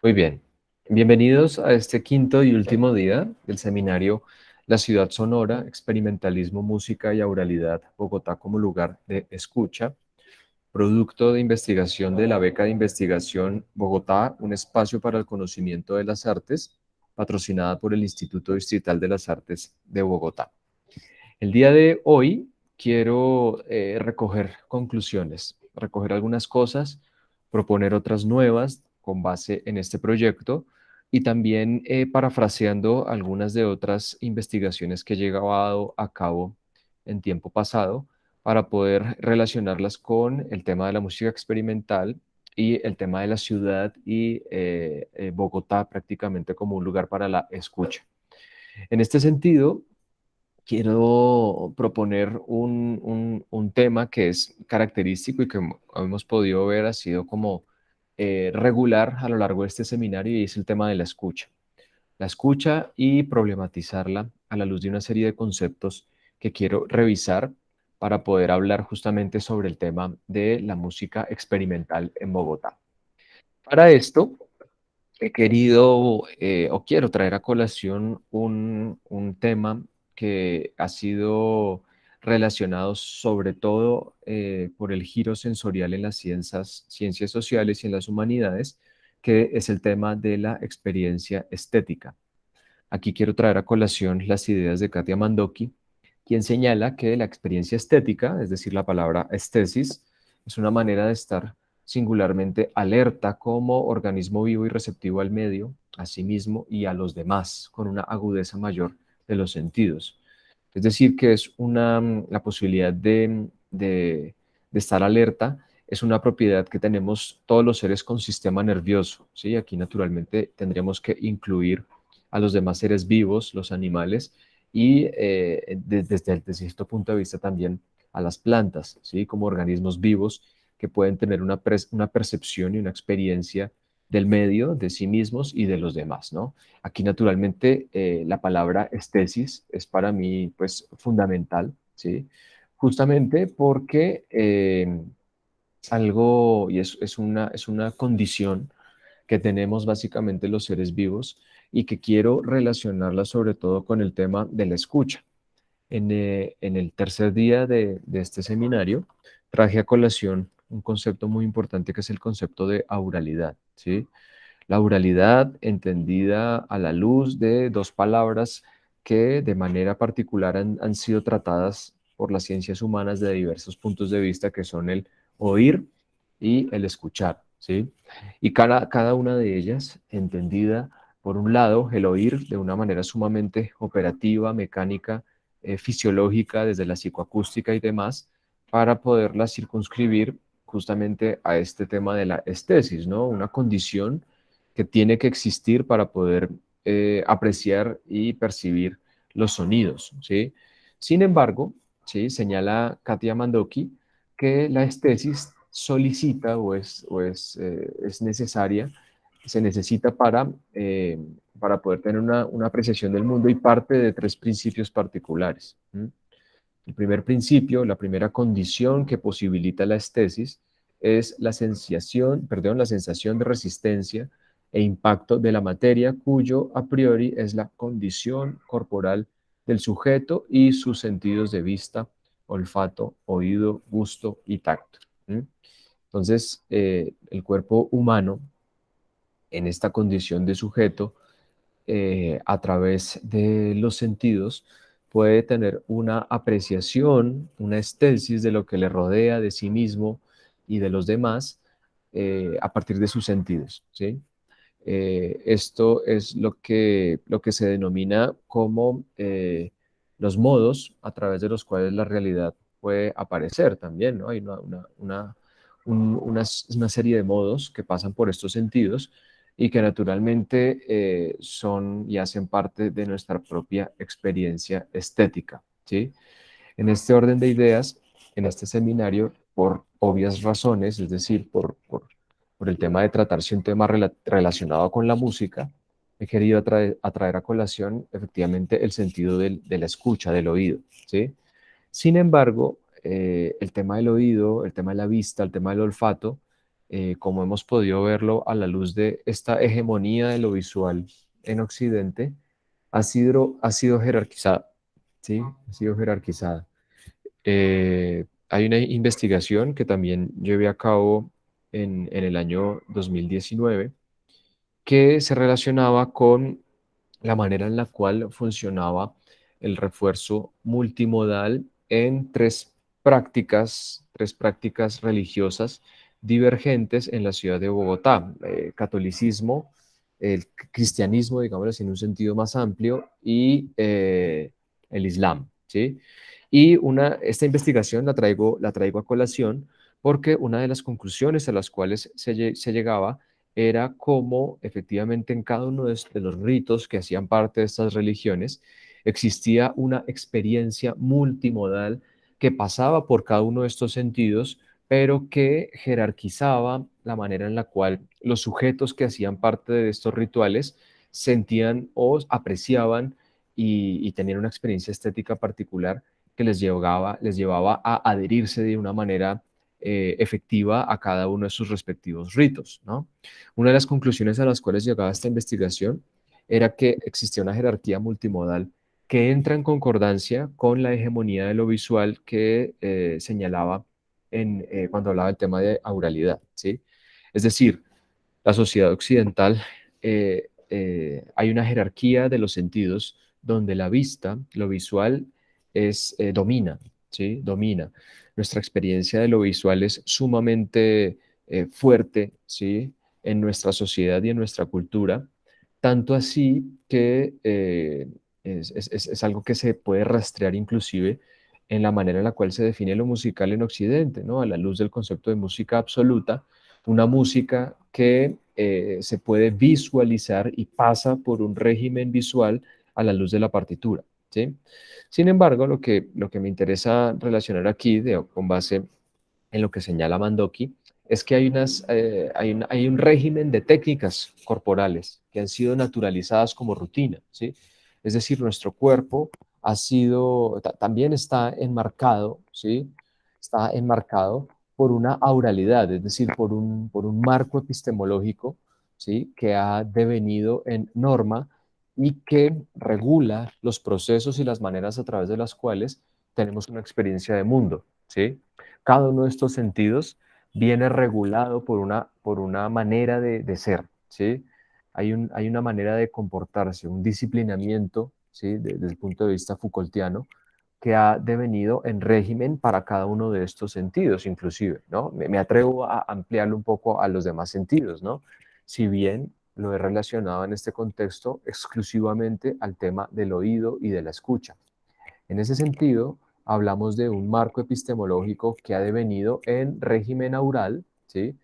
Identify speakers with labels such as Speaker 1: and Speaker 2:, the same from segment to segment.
Speaker 1: Muy bien. Bienvenidos a este quinto y último día del seminario La Ciudad Sonora, Experimentalismo, Música y Auralidad, Bogotá como lugar de escucha, producto de investigación de la beca de investigación Bogotá, un espacio para el conocimiento de las artes, patrocinada por el Instituto Distrital de las Artes de Bogotá. El día de hoy quiero recoger conclusiones, recoger algunas cosas, proponer otras nuevas con base en este proyecto y también parafraseando algunas de otras investigaciones que he llevado a cabo en tiempo pasado para poder relacionarlas con el tema de la música experimental y el tema de la ciudad y Bogotá prácticamente como un lugar para la escucha. En este sentido, quiero proponer un tema que es característico y que hemos podido ver ha sido como regular a lo largo de este seminario y es el tema de la escucha. La escucha y problematizarla a la luz de una serie de conceptos que quiero revisar para poder hablar justamente sobre el tema de la música experimental en Bogotá. Para esto, he querido o quiero traer a colación un tema que ha sido relacionado sobre todo por el giro sensorial en las ciencias sociales y en las humanidades, que es el tema de la experiencia estética. Aquí quiero traer a colación las ideas de Katia Mandoki, quien señala que la experiencia estética, es decir, la palabra estesis, es una manera de estar singularmente alerta como organismo vivo y receptivo al medio, a sí mismo y a los demás, con una agudeza mayor de los sentidos. Es decir, que es la posibilidad de estar alerta, es una propiedad que tenemos todos los seres con sistema nervioso, ¿sí? Aquí naturalmente tendríamos que incluir a los demás seres vivos, los animales, y desde cierto punto de vista también a las plantas, ¿sí? Como organismos vivos que pueden tener una percepción y una experiencia del medio, de sí mismos y de los demás, ¿no? Aquí naturalmente la palabra estesis es para mí pues fundamental, ¿sí? Justamente porque algo, y es una condición que tenemos básicamente los seres vivos y que quiero relacionarla sobre todo con el tema de la escucha. En el tercer día de este seminario traje a colación un concepto muy importante que es el concepto de auralidad, ¿sí? La oralidad entendida a la luz de dos palabras que de manera particular han sido tratadas por las ciencias humanas de diversos puntos de vista, que son el oír y el escuchar, ¿sí? Y cada una de ellas entendida, por un lado, el oír de una manera sumamente operativa, mecánica, fisiológica, desde la psicoacústica y demás, para poderla circunscribir justamente a este tema de la estesis, ¿no? Una condición que tiene que existir para poder apreciar y percibir los sonidos, ¿sí? Sin embargo, ¿sí? Señala Katia Mandoki que la estesis solicita es necesaria, se necesita para poder tener una apreciación del mundo y parte de tres principios particulares. ¿M? El primer principio, la primera condición que posibilita la estesis es la sensación de resistencia e impacto de la materia, cuyo a priori es la condición corporal del sujeto y sus sentidos de vista, olfato, oído, gusto y tacto. ¿Mm? Entonces, el cuerpo humano en esta condición de sujeto a través de los sentidos, puede tener una apreciación, una estesis de lo que le rodea, de sí mismo y de los demás, a partir de sus sentidos, ¿sí? Esto es lo que se denomina como los modos a través de los cuales la realidad puede aparecer también, ¿no? Hay una serie de modos que pasan por estos sentidos y que naturalmente son y hacen parte de nuestra propia experiencia estética, ¿sí? En este orden de ideas, en este seminario, por obvias razones, es decir, por el tema de tratarse un tema relacionado con la música, he querido atraer a colación efectivamente el sentido de la escucha, del oído, ¿sí? Sin embargo, el tema del oído, el tema de la vista, el tema del olfato, como hemos podido verlo a la luz de esta hegemonía de lo visual en Occidente, ha sido jerarquizada, ¿sí? Ha sido jerarquizada. Hay una investigación que también llevé a cabo en el año 2019 que se relacionaba con la manera en la cual funcionaba el refuerzo multimodal en tres prácticas religiosas divergentes en la ciudad de Bogotá: catolicismo, el cristianismo, digamos en un sentido más amplio, y el islam, ¿sí? Y esta investigación la traigo a colación porque una de las conclusiones a las cuales se llegaba era cómo efectivamente en cada uno de los ritos que hacían parte de estas religiones existía una experiencia multimodal que pasaba por cada uno de estos sentidos, pero que jerarquizaba la manera en la cual los sujetos que hacían parte de estos rituales sentían o apreciaban y tenían una experiencia estética particular que les llevaba a adherirse de una manera efectiva a cada uno de sus respectivos ritos, ¿no? Una de las conclusiones a las cuales llegaba esta investigación era que existía una jerarquía multimodal que entra en concordancia con la hegemonía de lo visual que señalaba cuando hablaba del tema de auralidad, ¿sí? Es decir, la sociedad occidental, hay una jerarquía de los sentidos donde la vista, lo visual, domina, ¿sí? Domina. Nuestra experiencia de lo visual es sumamente fuerte, ¿sí? En nuestra sociedad y en nuestra cultura, tanto así que es algo que se puede rastrear inclusive en la manera en la cual se define lo musical en Occidente, ¿no? A la luz del concepto de música absoluta, una música que se puede visualizar y pasa por un régimen visual a la luz de la partitura, ¿sí? Sin embargo, lo que me interesa relacionar aquí, con base en lo que señala Mandoki, es que hay un régimen de técnicas corporales que han sido naturalizadas como rutina, ¿sí? Es decir, nuestro cuerpo también está enmarcado, ¿sí? Está enmarcado por una auralidad, es decir, por un marco epistemológico, ¿sí? Que ha devenido en norma y que regula los procesos y las maneras a través de las cuales tenemos una experiencia de mundo, ¿sí? Cada uno de estos sentidos viene regulado por una manera de ser, ¿sí? Hay una manera de comportarse, un disciplinamiento, ¿sí? Desde el punto de vista Foucaultiano, que ha devenido en régimen para cada uno de estos sentidos, inclusive, ¿no? Me atrevo a ampliarlo un poco a los demás sentidos, ¿no? Si bien lo he relacionado en este contexto exclusivamente al tema del oído y de la escucha. En ese sentido, hablamos de un marco epistemológico que ha devenido en régimen aural, ¿sí?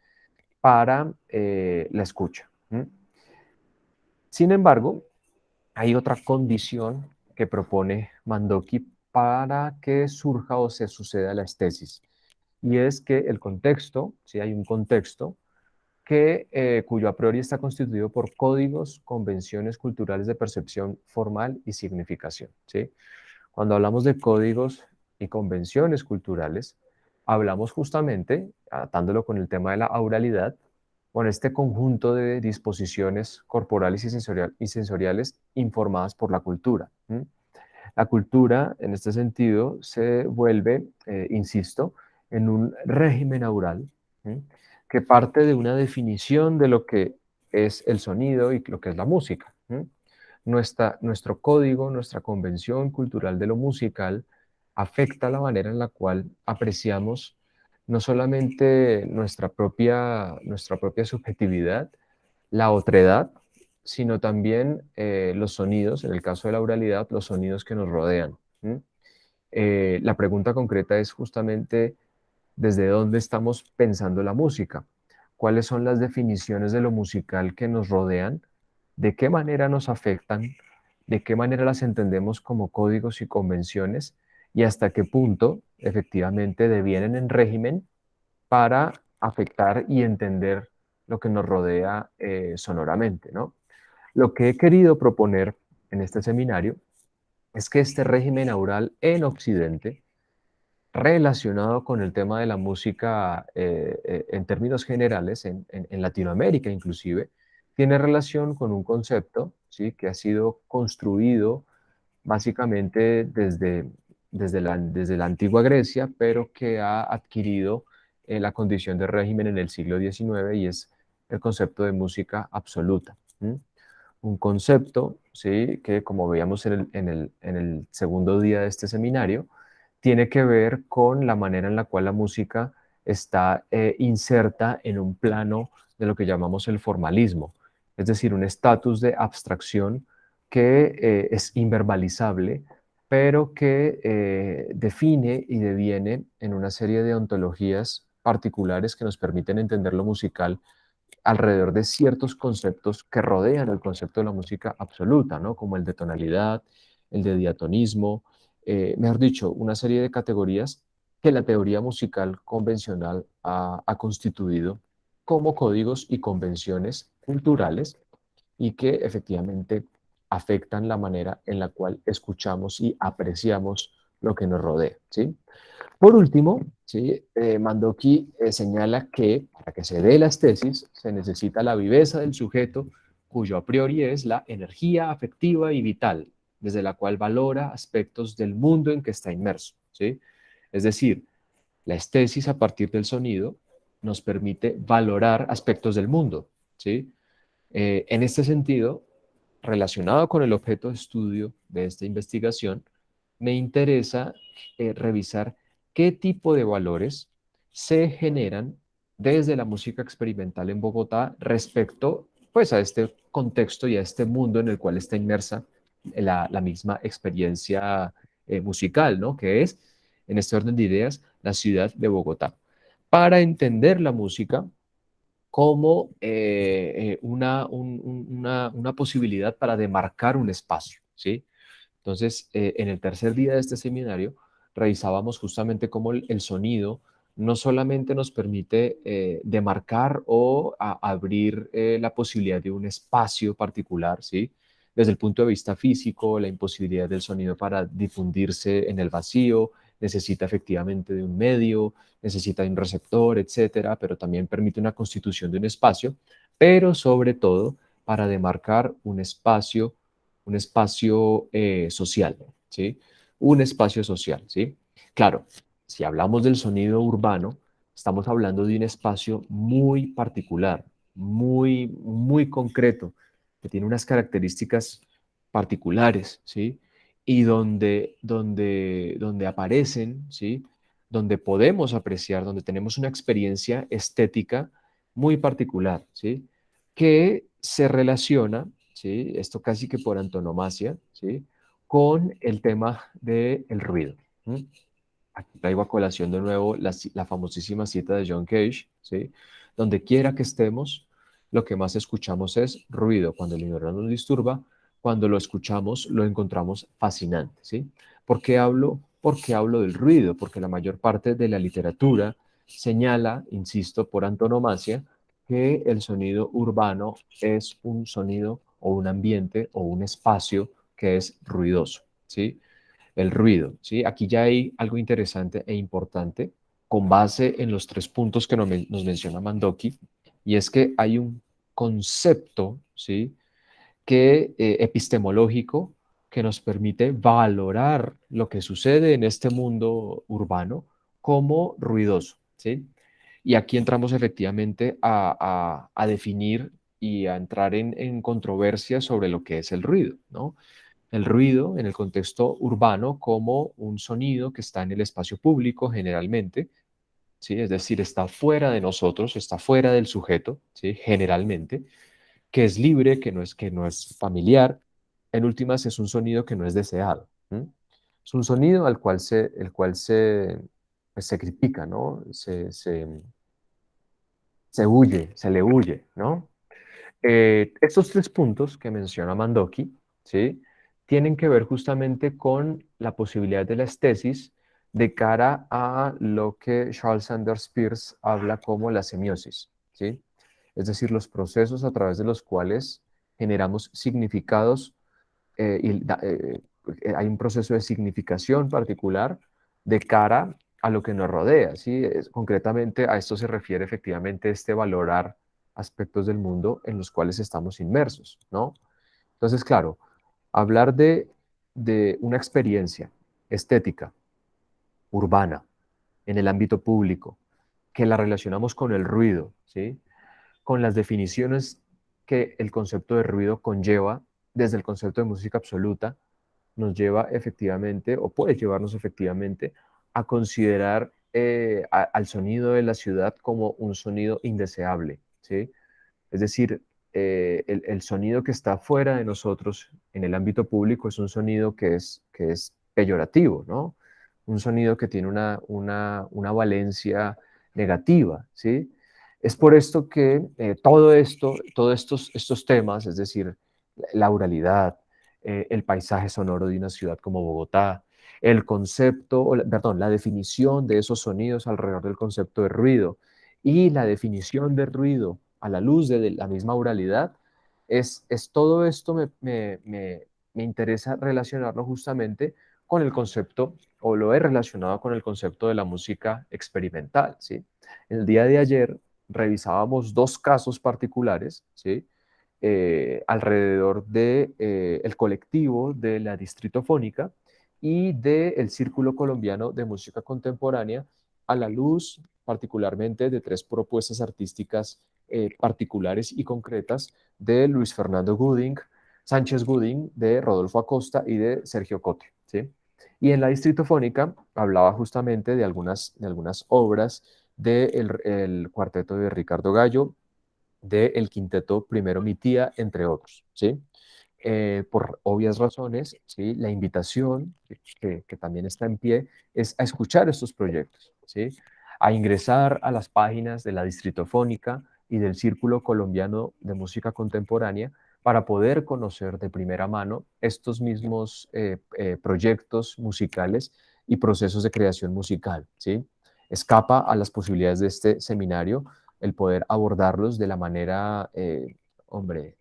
Speaker 1: Para la escucha. ¿Mm? Sin embargo, hay otra condición que propone Mandoki para que surja o se suceda la estesis, y es que el contexto, ¿sí? Hay un contexto cuyo a priori está constituido por códigos, convenciones culturales de percepción formal y significación, ¿sí? Cuando hablamos de códigos y convenciones culturales, hablamos justamente, atándolo con el tema de la auralidad, con este conjunto de disposiciones corporales y sensoriales informadas por la cultura. ¿M? La cultura, en este sentido, se vuelve, insisto, en un régimen aural, ¿m? Que parte de una definición de lo que es el sonido y lo que es la música. ¿M? Nuestro código, nuestra convención cultural de lo musical afecta la manera en la cual apreciamos no solamente nuestra propia subjetividad, la otredad, sino también los sonidos, en el caso de la oralidad, los sonidos que nos rodean. ¿M? La pregunta concreta es justamente desde dónde estamos pensando la música, cuáles son las definiciones de lo musical que nos rodean, de qué manera nos afectan, de qué manera las entendemos como códigos y convenciones y hasta qué punto efectivamente devienen en régimen para afectar y entender lo que nos rodea sonoramente, ¿no? Lo que he querido proponer en este seminario es que este régimen aural en Occidente relacionado con el tema de la música en términos generales, en Latinoamérica inclusive, tiene relación con un concepto, ¿sí?, que ha sido construido básicamente desde la antigua Grecia, pero que ha adquirido la condición de régimen en el siglo XIX, y es el concepto de música absoluta. ¿M? Un concepto, ¿sí?, que, como veíamos en el segundo día de este seminario, tiene que ver con la manera en la cual la música está inserta en un plano de lo que llamamos el formalismo, es decir, un estatus de abstracción que es inverbalizable, pero que define y deviene en una serie de ontologías particulares que nos permiten entender lo musical alrededor de ciertos conceptos que rodean el concepto de la música absoluta, ¿no? Como el de tonalidad, el de diatonismo, mejor dicho, una serie de categorías que la teoría musical convencional ha constituido como códigos y convenciones culturales, y que efectivamente afectan la manera en la cual escuchamos y apreciamos lo que nos rodea, ¿sí? Por último, ¿sí?, Mandoki señala que para que se dé la estesis se necesita la viveza del sujeto, cuyo a priori es la energía afectiva y vital, desde la cual valora aspectos del mundo en que está inmerso, ¿sí? Es decir, la estesis a partir del sonido nos permite valorar aspectos del mundo, ¿sí? En este sentido, relacionado con el objeto de estudio de esta investigación, me interesa revisar qué tipo de valores se generan desde la música experimental en Bogotá respecto, pues, a este contexto y a este mundo en el cual está inmersa la misma experiencia musical, ¿no?, que es, en este orden de ideas, la ciudad de Bogotá. Para entender la música como una posibilidad para demarcar un espacio, ¿sí? Entonces, en el tercer día de este seminario, revisábamos justamente cómo el sonido no solamente nos permite demarcar o abrir la posibilidad de un espacio particular, ¿sí? Desde el punto de vista físico, la imposibilidad del sonido para difundirse en el vacío, necesita efectivamente de un medio, necesita de un receptor, etcétera, pero también permite una constitución de un espacio, pero sobre todo para demarcar un espacio social, ¿sí? Un espacio social, ¿sí? Claro, si hablamos del sonido urbano, estamos hablando de un espacio muy particular, muy concreto, que tiene unas características particulares, ¿sí? Y donde aparecen, ¿sí?, donde podemos apreciar, donde tenemos una experiencia estética muy particular, ¿sí?, que se relaciona, ¿sí?, esto casi que por antonomasia, ¿sí?, con el tema del ruido. ¿M? Aquí traigo a colación de nuevo la famosísima cita de John Cage, ¿sí? Donde quiera que estemos, lo que más escuchamos es ruido. Cuando el ignorar nos disturba, cuando lo escuchamos, lo encontramos fascinante, ¿sí? ¿Por qué hablo del ruido? Porque la mayor parte de la literatura señala, insisto, por antonomasia, que el sonido urbano es un sonido o un ambiente o un espacio que es ruidoso, ¿sí? El ruido, ¿sí? Aquí ya hay algo interesante e importante con base en los tres puntos que nos menciona Mandoki, y es que hay un concepto, ¿sí?, que, epistemológico, que nos permite valorar lo que sucede en este mundo urbano como ruidoso, ¿sí? Y aquí entramos efectivamente a definir y a entrar en controversia sobre lo que es el ruido, ¿no? El ruido en el contexto urbano como un sonido que está en el espacio público generalmente, ¿sí? Es decir, está fuera de nosotros, está fuera del sujeto, ¿sí?, generalmente, que es libre, que no es familiar. En últimas, es un sonido que no es deseado. ¿M? Es un sonido el cual pues, se critica, ¿no? Se huye, se le huye, ¿no? Estos tres puntos que menciona Mandoki, ¿sí?, tienen que ver justamente con la posibilidad de la estesis de cara a lo que Charles Sanders Peirce habla como la semiosis, ¿sí? Es decir, los procesos a través de los cuales generamos significados, hay un proceso de significación particular de cara a lo que nos rodea, ¿sí? Concretamente a esto se refiere efectivamente este valorar aspectos del mundo en los cuales estamos inmersos, ¿no? Entonces, claro, hablar de una experiencia estética, urbana, en el ámbito público, que la relacionamos con el ruido, ¿sí? Con las definiciones que el concepto de ruido conlleva desde el concepto de música absoluta, nos lleva efectivamente, o puede llevarnos efectivamente, a considerar al sonido de la ciudad como un sonido indeseable, ¿sí? Es decir, el sonido que está fuera de nosotros en el ámbito público es un sonido que es peyorativo, ¿no? Un sonido que tiene una valencia negativa, ¿sí? Es por esto que todos estos temas, es decir, la oralidad, el paisaje sonoro de una ciudad como Bogotá, el concepto, perdón, la definición de esos sonidos alrededor del concepto de ruido y la definición de ruido a la luz de la misma oralidad, es todo esto me interesa relacionarlo justamente con el concepto, o lo he relacionado con el concepto de la música experimental, ¿sí? El día de ayer revisábamos dos casos particulares, ¿sí? Alrededor de el colectivo de la Distritofónica y del Círculo Colombiano de Música Contemporánea a la luz particularmente de tres propuestas artísticas particulares y concretas de Luis Fernando Gooding, Sánchez Gooding, de Rodolfo Acosta y de Sergio Cote, ¿sí? Y en la Distritofónica hablaba justamente de algunas obras del el cuarteto de Ricardo Gallo, del quinteto Primero Mi Tía, entre otros, ¿sí? Por obvias razones, ¿sí? La invitación, que también está en pie, es a escuchar estos proyectos, ¿sí? A ingresar a las páginas de la Distritofónica y del Círculo Colombiano de Música Contemporánea para poder conocer de primera mano estos mismos proyectos musicales y procesos de creación musical, ¿sí? Escapa a las posibilidades de este seminario el poder abordarlos de la manera, hombre,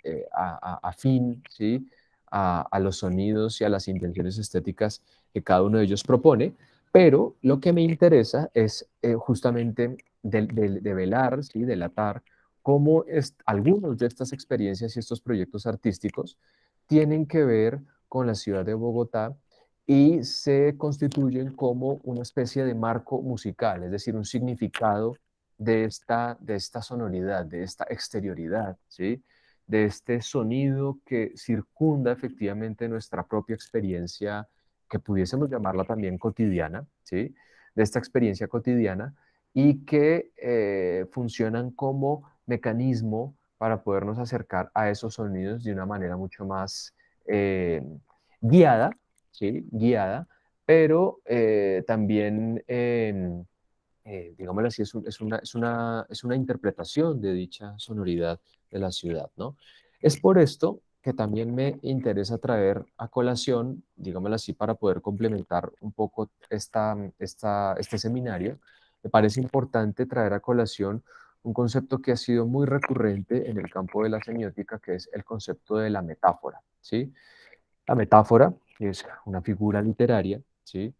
Speaker 1: afín, ¿sí? A los sonidos y a las intenciones estéticas que cada uno de ellos propone, pero lo que me interesa es justamente de velar, ¿sí? Delatar cómo algunos de estas experiencias y estos proyectos artísticos tienen que ver con la ciudad de Bogotá y se constituyen como una especie de marco musical, es decir, un significado de esta sonoridad, de esta exterioridad, ¿sí? De este sonido que circunda efectivamente nuestra propia experiencia, que pudiésemos llamarla también cotidiana, ¿sí? De esta experiencia cotidiana y que funcionan como mecanismo para podernos acercar a esos sonidos de una manera mucho más guiada, ¿sí? Guiada, pero también digámoslo así, es una interpretación de dicha sonoridad de la ciudad, ¿no? Es por esto que también me interesa traer a colación, digámoslo así, para poder complementar un poco este seminario, me parece importante traer a colación un concepto que ha sido muy recurrente en el campo de la semiótica, que es el concepto de la metáfora, ¿sí? La metáfora es una figura literaria, ¿sí?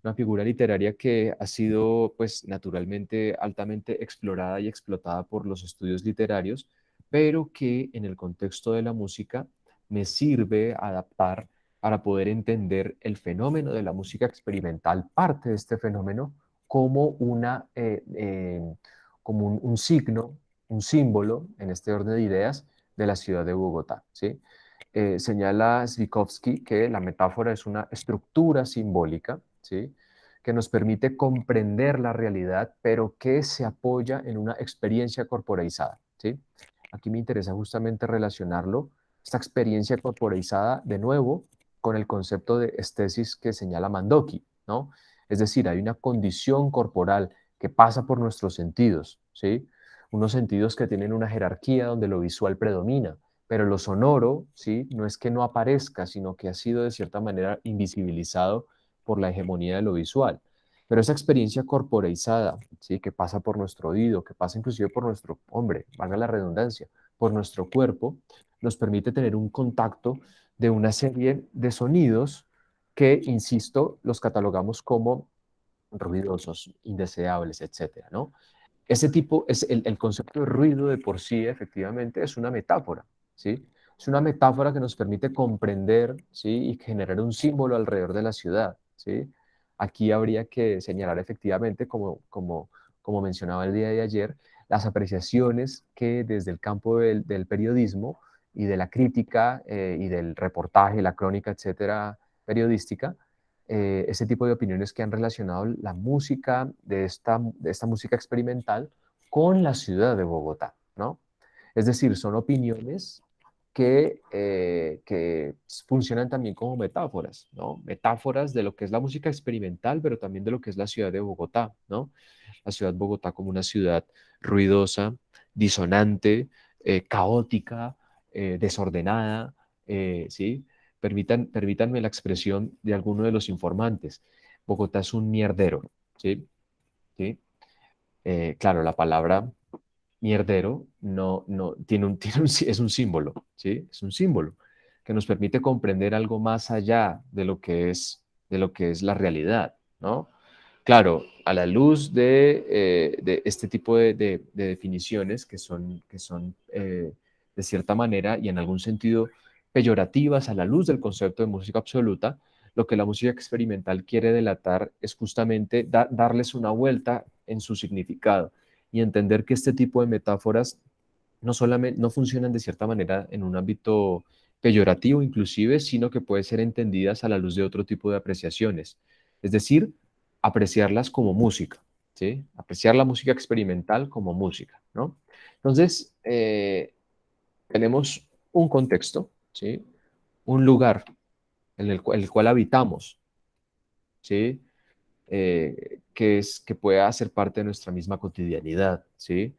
Speaker 1: Una figura literaria que ha sido, pues, naturalmente altamente explorada y explotada por los estudios literarios, pero que en el contexto de la música me sirve adaptar para poder entender el fenómeno de la música experimental, parte de este fenómeno, como como un signo, un símbolo, en este orden de ideas, de la ciudad de Bogotá, ¿sí? Señala Svikovsky que la metáfora es una estructura simbólica, ¿sí? Que nos permite comprender la realidad, pero que se apoya en una experiencia corporeizada, ¿sí? Aquí me interesa justamente relacionarlo, esta experiencia corporeizada, de nuevo, con el concepto de estesis que señala Mandoki, ¿no? Es decir, hay una condición corporal que pasa por nuestros sentidos, ¿sí? Unos sentidos que tienen una jerarquía donde lo visual predomina, pero lo sonoro, ¿sí? No es que no aparezca, sino que ha sido de cierta manera invisibilizado por la hegemonía de lo visual. Pero esa experiencia corporeizada, ¿sí? Que pasa por nuestro oído, que pasa inclusive por nuestro, hombre, valga la redundancia, por nuestro cuerpo, nos permite tener un contacto de una serie de sonidos que, insisto, los catalogamos como ruidosos, indeseables, etcétera, ¿no? Ese tipo, es el concepto de ruido de por sí, efectivamente, es una metáfora, ¿sí? Es una metáfora que nos permite comprender, ¿sí? Y generar un símbolo alrededor de la ciudad, ¿sí? Aquí habría que señalar efectivamente, como mencionaba el día de ayer, las apreciaciones que desde el campo del periodismo y de la crítica y del reportaje, la crónica, etcétera, periodística, ese tipo de opiniones que han relacionado la música de esta música experimental con la ciudad de Bogotá, ¿no? Es decir, son opiniones que funcionan también como metáforas, ¿no? Metáforas de lo que es la música experimental, pero también de lo que es la ciudad de Bogotá, ¿no? La ciudad de Bogotá como una ciudad ruidosa, disonante, caótica, desordenada, ¿sí? Permítanme la expresión de alguno de los informantes. Bogotá es un mierdero, ¿sí? ¿Sí? Claro, la palabra mierdero no, es un símbolo, ¿sí? Es un símbolo que nos permite comprender algo más allá de lo que es la realidad, ¿no? Claro, a la luz de este tipo de definiciones que son de cierta manera y en algún sentido peyorativas a la luz del concepto de música absoluta, lo que la música experimental quiere delatar es justamente darles una vuelta en su significado y entender que este tipo de metáforas no solamente no funcionan de cierta manera en un ámbito peyorativo inclusive, sino que pueden ser entendidas a la luz de otro tipo de apreciaciones. Es decir, apreciarlas como música, ¿sí? Apreciar la música experimental como música, ¿no? Entonces, tenemos un contexto, ¿sí? Un lugar en el cual habitamos, ¿sí? Que pueda ser parte de nuestra misma cotidianidad, ¿sí?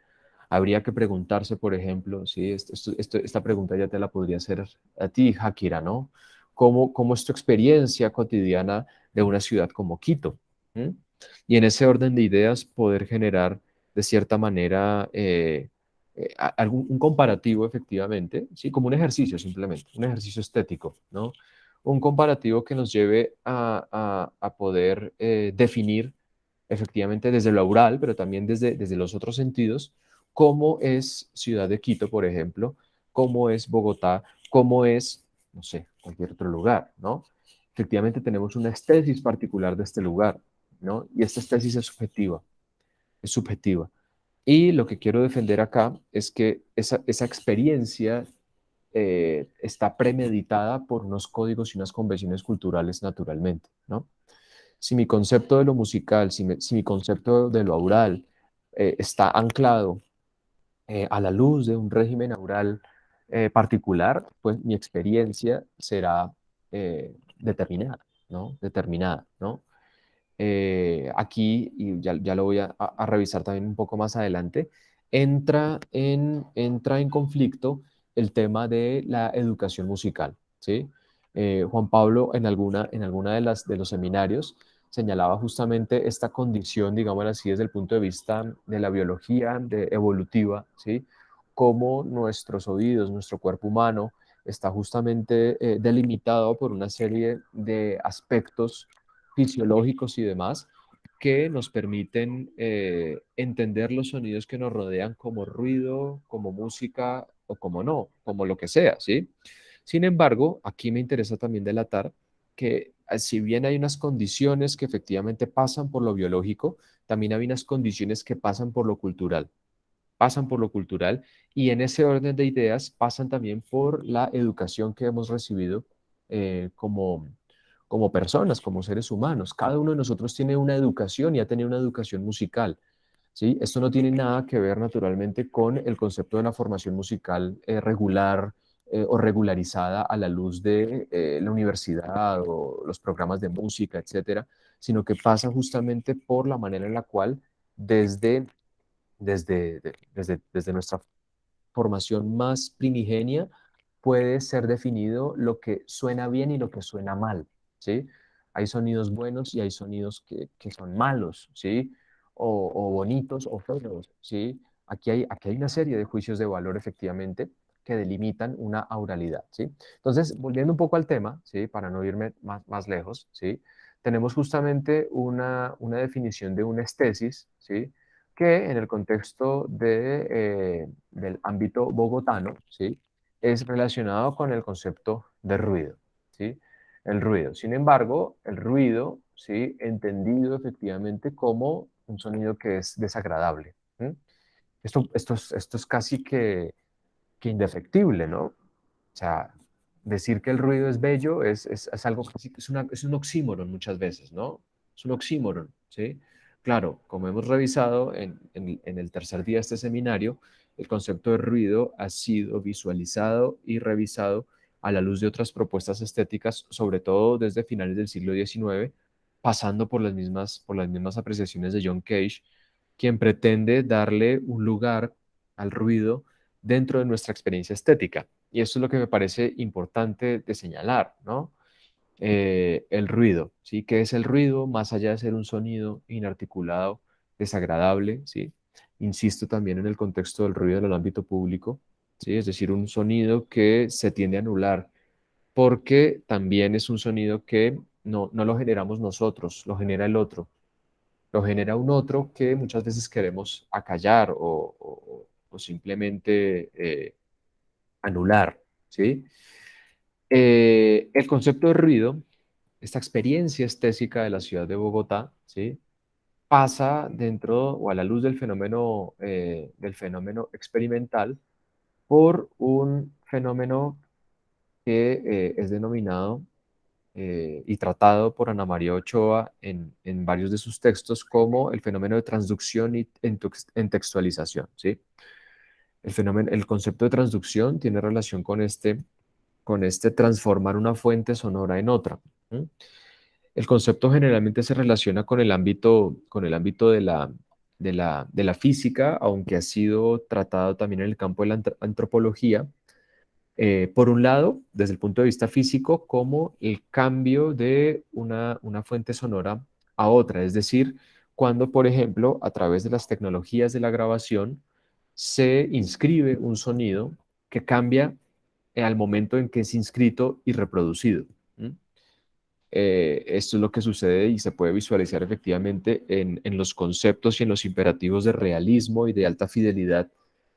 Speaker 1: Habría que preguntarse, por ejemplo, ¿sí? Esta pregunta ya te la podría hacer a ti, Hakira, ¿no? ¿Cómo es tu experiencia cotidiana de una ciudad como Quito? ¿Mm? Y en ese orden de ideas poder generar, de cierta manera, un comparativo, efectivamente, ¿sí? Como un ejercicio simplemente, un ejercicio estético, ¿no? Un comparativo que nos lleve a poder definir efectivamente desde lo oral, pero también desde los otros sentidos, cómo es Ciudad de Quito, por ejemplo, cómo es Bogotá, cómo es, no sé, cualquier otro lugar, ¿no? Efectivamente tenemos una estésis particular de este lugar, ¿no? Y esta estésis es subjetiva, es subjetiva. Y lo que quiero defender acá es que esa experiencia está premeditada por unos códigos y unas convenciones culturales naturalmente, ¿no? Si mi concepto de lo musical, si mi concepto de lo aural está anclado a la luz de un régimen aural particular, pues mi experiencia será determinada, ¿no? Determinada, ¿no? Aquí, y ya lo voy a revisar también un poco más adelante, entra en conflicto el tema de la educación musical, ¿sí? Juan Pablo en alguna de los seminarios señalaba justamente esta condición, digamos así, desde el punto de vista de la biología evolutiva, ¿sí? Cómo nuestros oídos, nuestro cuerpo humano está justamente delimitado por una serie de aspectos fisiológicos y demás que nos permiten entender los sonidos que nos rodean como ruido, como música o como no, como lo que sea, ¿sí? Sin embargo, aquí me interesa también delatar que si bien hay unas condiciones que efectivamente pasan por lo biológico, también hay unas condiciones que pasan por lo cultural y en ese orden de ideas pasan también por la educación que hemos recibido como personas, como seres humanos. Cada uno de nosotros tiene una educación y ha tenido una educación musical. ¿Sí? Esto no tiene nada que ver naturalmente con el concepto de la formación musical regular o regularizada a la luz de la universidad o los programas de música, etcétera, sino que pasa justamente por la manera en la cual desde nuestra formación más primigenia puede ser definido lo que suena bien y lo que suena mal, ¿sí? Hay sonidos buenos y hay sonidos que son malos, ¿sí? O bonitos o feos, ¿sí? Aquí hay una serie de juicios de valor efectivamente que delimitan una auralidad, ¿sí? Entonces, volviendo un poco al tema, ¿sí? Para no irme más lejos, ¿sí? tenemos justamente una definición de una estesis, ¿sí? Que en el contexto del ámbito bogotano, ¿sí? Es relacionado con el concepto de ruido, ¿sí? El ruido. Sin embargo, el ruido, ¿sí? Entendido efectivamente como un sonido que es desagradable. ¿Sí? Esto es casi que indefectible, ¿no? O sea, decir que el ruido es bello es algo casi, es un oxímoron muchas veces, ¿no? Es un oxímoron, ¿sí? Claro, como hemos revisado en el tercer día de este seminario, el concepto de ruido ha sido visualizado y revisado a la luz de otras propuestas estéticas, sobre todo desde finales del siglo XIX, pasando por las mismas apreciaciones de John Cage, quien pretende darle un lugar al ruido dentro de nuestra experiencia estética. Y esto es lo que me parece importante de señalar, ¿no? El ruido, ¿sí? ¿Qué es el ruido? Más allá de ser un sonido inarticulado, desagradable, ¿sí? Insisto también en el contexto del ruido en el ámbito público, ¿sí? Es decir, un sonido que se tiende a anular, porque también es un sonido que no lo generamos nosotros, lo genera el otro, lo genera un otro que muchas veces queremos acallar o simplemente anular, ¿sí? El concepto de ruido, esta experiencia estética de la ciudad de Bogotá, ¿sí? Pasa dentro o a la luz del fenómeno experimental por un fenómeno que es denominado y tratado por Ana María Ochoa en varios de sus textos como el fenómeno de transducción y en textualización, ¿sí? El concepto de transducción tiene relación con este transformar una fuente sonora en otra. ¿Mm? El concepto generalmente se relaciona con el ámbito de la física, aunque ha sido tratado también en el campo de la antropología. Por un lado, desde el punto de vista físico, como el cambio de una fuente sonora a otra, es decir, cuando, por ejemplo, a través de las tecnologías de la grabación, se inscribe un sonido que cambia al momento en que es inscrito y reproducido. ¿Mm? Esto es lo que sucede y se puede visualizar efectivamente en los conceptos y en los imperativos de realismo y de alta fidelidad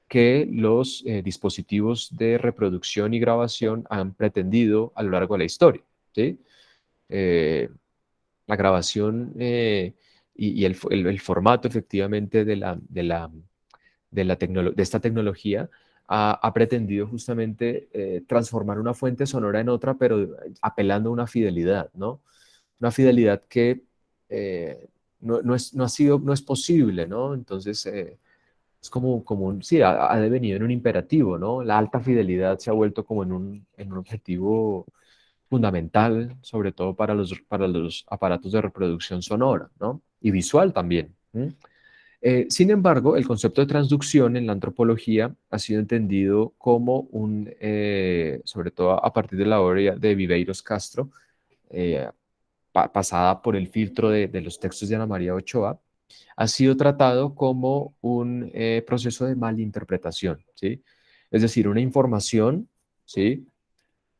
Speaker 1: que los dispositivos de reproducción y grabación han pretendido a lo largo de la historia. ¿Sí? Eh, la grabación y el formato efectivamente de esta tecnología ha pretendido justamente transformar una fuente sonora en otra, pero apelando a una fidelidad, ¿no? Una fidelidad que no es posible, ¿no? Entonces, es sí, ha devenido en un imperativo, ¿no? La alta fidelidad se ha vuelto como en un objetivo fundamental, sobre todo para los aparatos de reproducción sonora, ¿no? Y visual también. ¿M? Sin embargo, el concepto de transducción en la antropología ha sido entendido como sobre todo a partir de la obra de Viveiros Castro, eh, pasada por el filtro de los textos de Ana María Ochoa, ha sido tratado como un proceso de malinterpretación, ¿sí? Es decir, una información, ¿sí?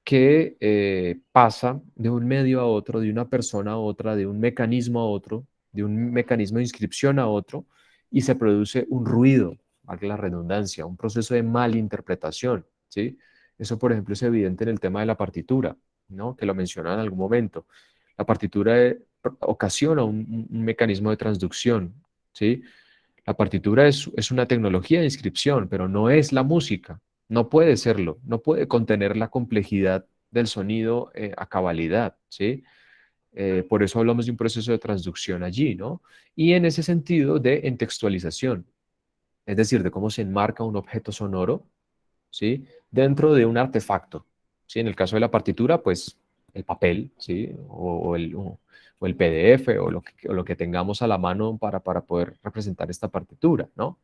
Speaker 1: Que pasa de un medio a otro, de una persona a otra, de un mecanismo a otro, de un mecanismo de inscripción a otro, y se produce un ruido, valga la redundancia, un proceso de malinterpretación, ¿sí? Eso, por ejemplo, es evidente en el tema de la partitura, ¿no? Que lo mencionaba en algún momento. La partitura ocasiona un mecanismo de transducción, ¿sí? La partitura es una tecnología de inscripción, pero no es la música. No puede serlo, no puede contener la complejidad del sonido a cabalidad, ¿sí? Por eso hablamos de un proceso de transducción allí, ¿no? Y en ese sentido de entextualización, es decir, de cómo se enmarca un objeto sonoro, ¿sí? Dentro de un artefacto, ¿sí? En el caso de la partitura, pues el papel, ¿sí? O el PDF o lo que tengamos a la mano para poder representar esta partitura, ¿no?